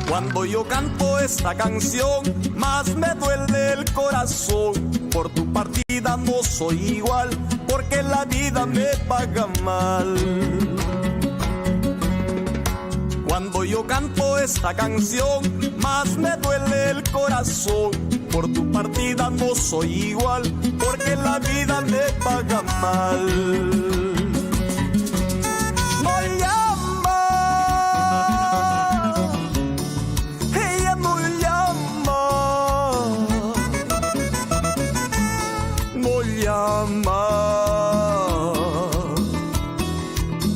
Cuando yo canto esta canción, más me duele el corazón. Por tu partida no soy igual, porque la vida me paga mal. Cuando yo canto esta canción, más me duele el corazón. Por tu partida no soy igual, porque la vida me paga mal.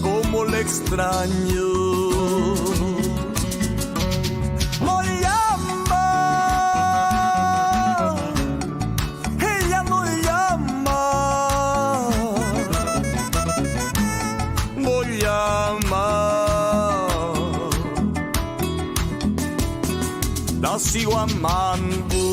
Como le extraño. No llama, ella no llama, no llama, la sigo amando.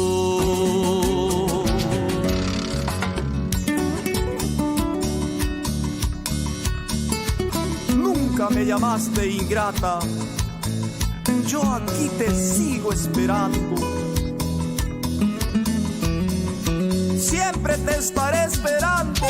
Nunca me llamaste ingrata, yo aquí te sigo esperando. Siempre te estaré esperando.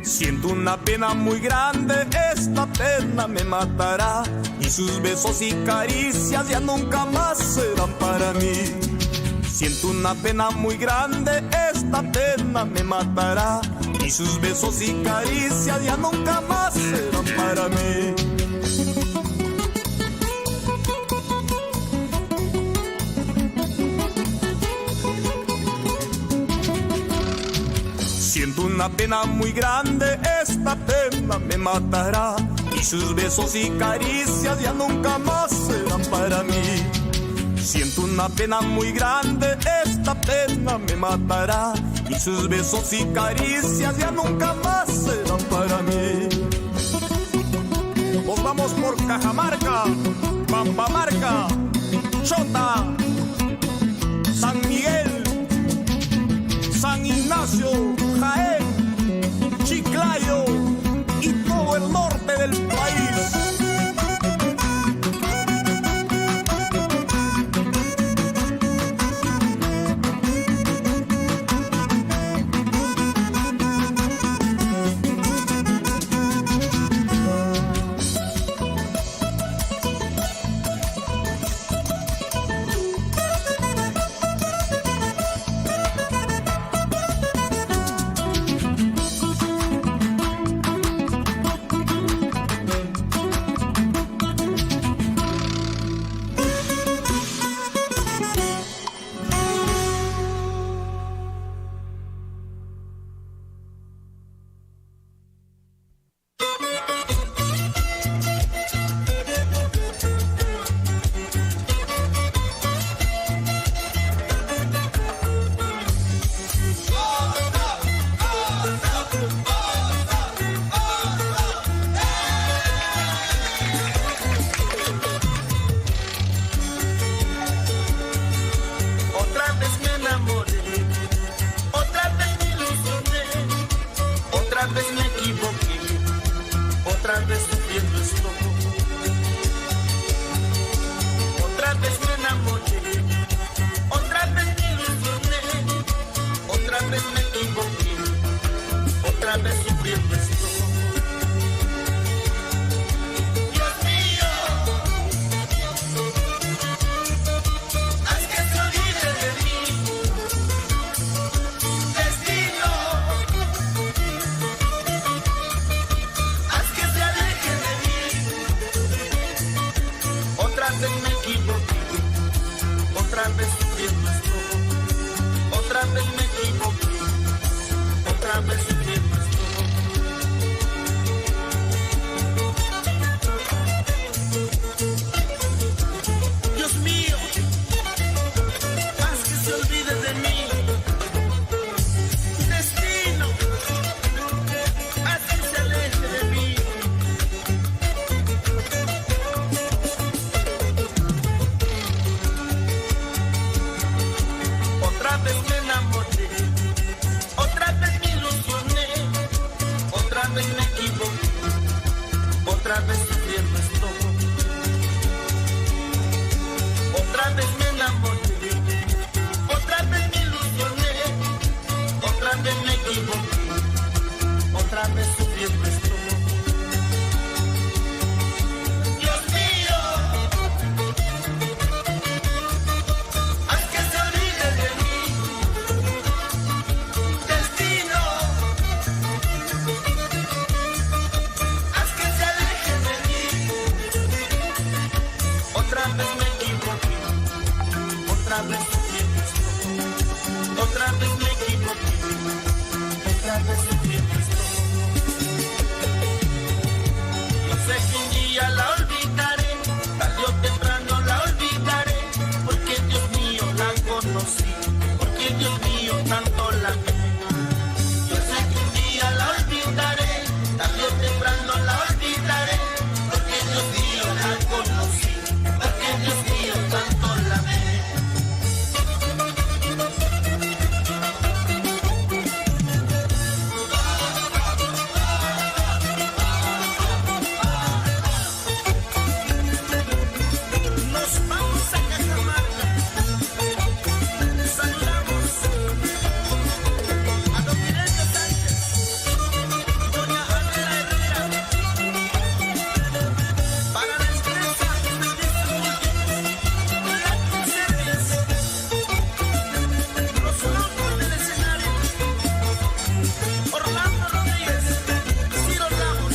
Siento una pena muy grande, esta pena me matará, y sus besos y caricias ya nunca más serán para mí. Siento una pena muy grande, esta pena me matará, y sus besos y caricias ya nunca más serán para mí. Siento una pena muy grande, esta pena me matará, y sus besos y caricias ya nunca más serán para mí. Siento una pena muy grande, esta pena me matará, y sus besos y caricias ya nunca más serán para mí. Nos vamos por Cajamarca, Pampamarca, Chota, San Miguel, San Ignacio, Jaén, Chiclayo y todo el norte del país. vez me equivoqué, otra vez sufriendo estoy. Otra vez me equivoqué, otra vez sufriendo estoy. Dios mío, haz que se olvide de mí. Destino, haz que se aleje de mí. Otra vez me enamoré, otra vez me ilusioné, otra vez me equivoqué, otra vez sufriendo estoy. Otra vez me enamoré, otra vez me ilusioné, otra vez me equivoqué, otra vez sufriendo estoy. Dios mío, haz que se olvide de mí. Destino, haz que se aleje de mí. Otra vez me equivoqué, otra vez sufriendo estoy. Otra vez me equivoqué, otra vez sufriendo estoy. Yo sé que un día la olvidaré, tarde o temprano la olvidaré, porque Dios mío la conocí, porque Dios mío tanto la amé. Yo sé que un día la olvidaré, tarde o temprano la olvidaré, porque Dios mío la conocí, porque Dios mío tanto la amé. Nos vamos a Cajamarca. Saludamos a don Mireya Sánchez, doña Ángela Herrera, para la empresa Latin Service, los locos del escenario, Orlando Rodríguez, Ciro Ramos.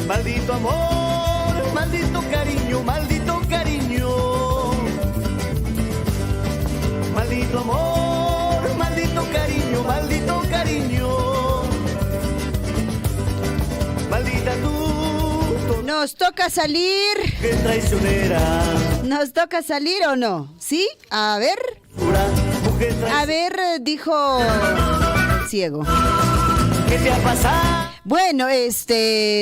Maldito amor, maldito cariño, maldito cariño. Maldito amor, maldito cariño, maldito cariño. Maldita tú. Nos toca salir. Qué traicionera. ¿Nos toca salir o no? ¿Sí? A ver. A ver, dijo el ciego. ¿Qué te ha pasado? Bueno,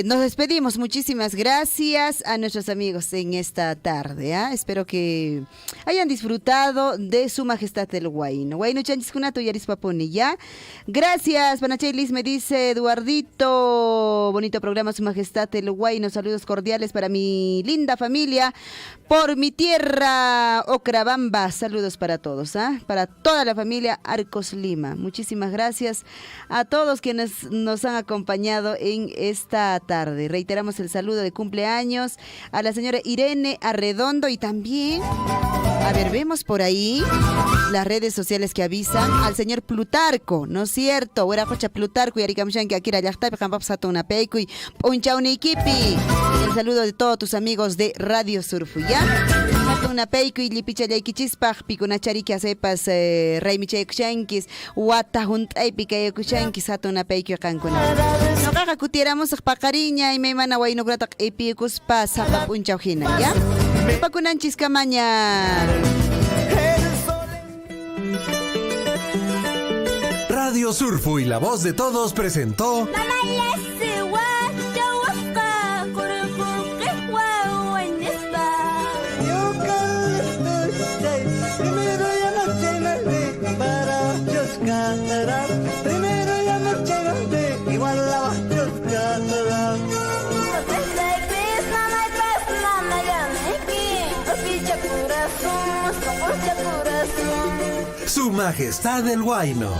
nos despedimos. Muchísimas gracias a nuestros amigos en esta tarde. Espero que hayan disfrutado de Su Majestad el Huayno. Huayno Chanchiscunato Yaris Paponi, ¿ya? Gracias, Panachailis, me dice Eduardito. Bonito programa, Su Majestad el Huayno. Saludos cordiales para mi linda familia por mi tierra, Ocrabamba. Saludos para todos, para toda la familia Arcos Lima. Muchísimas gracias a todos quienes nos han acompañado en esta tarde. Reiteramos el saludo de cumpleaños a la señora Irene Arredondo y también A ver, vemos por ahí las redes sociales que avisan al señor Plutarco, ¿no es cierto? Huera cocha Plutarco y arikamshan que aquí era yachtape, jampapsato una peico y punchaunikipi. El saludo de todos tus amigos de Radio Surfui, ¿ya? Una peico y lipicha yaikichispaj, picuna chariki sepas raimiche kushankis, wata juntai pica kushankis, hato una peico cancuna. No caga cutiéramos pacariña y me mana guainokratak epicus pasa punchaujina, ¿ya? Pacunanchis camaña. Radio Surfui, la voz de todos, presentó Su Majestad el Huayno.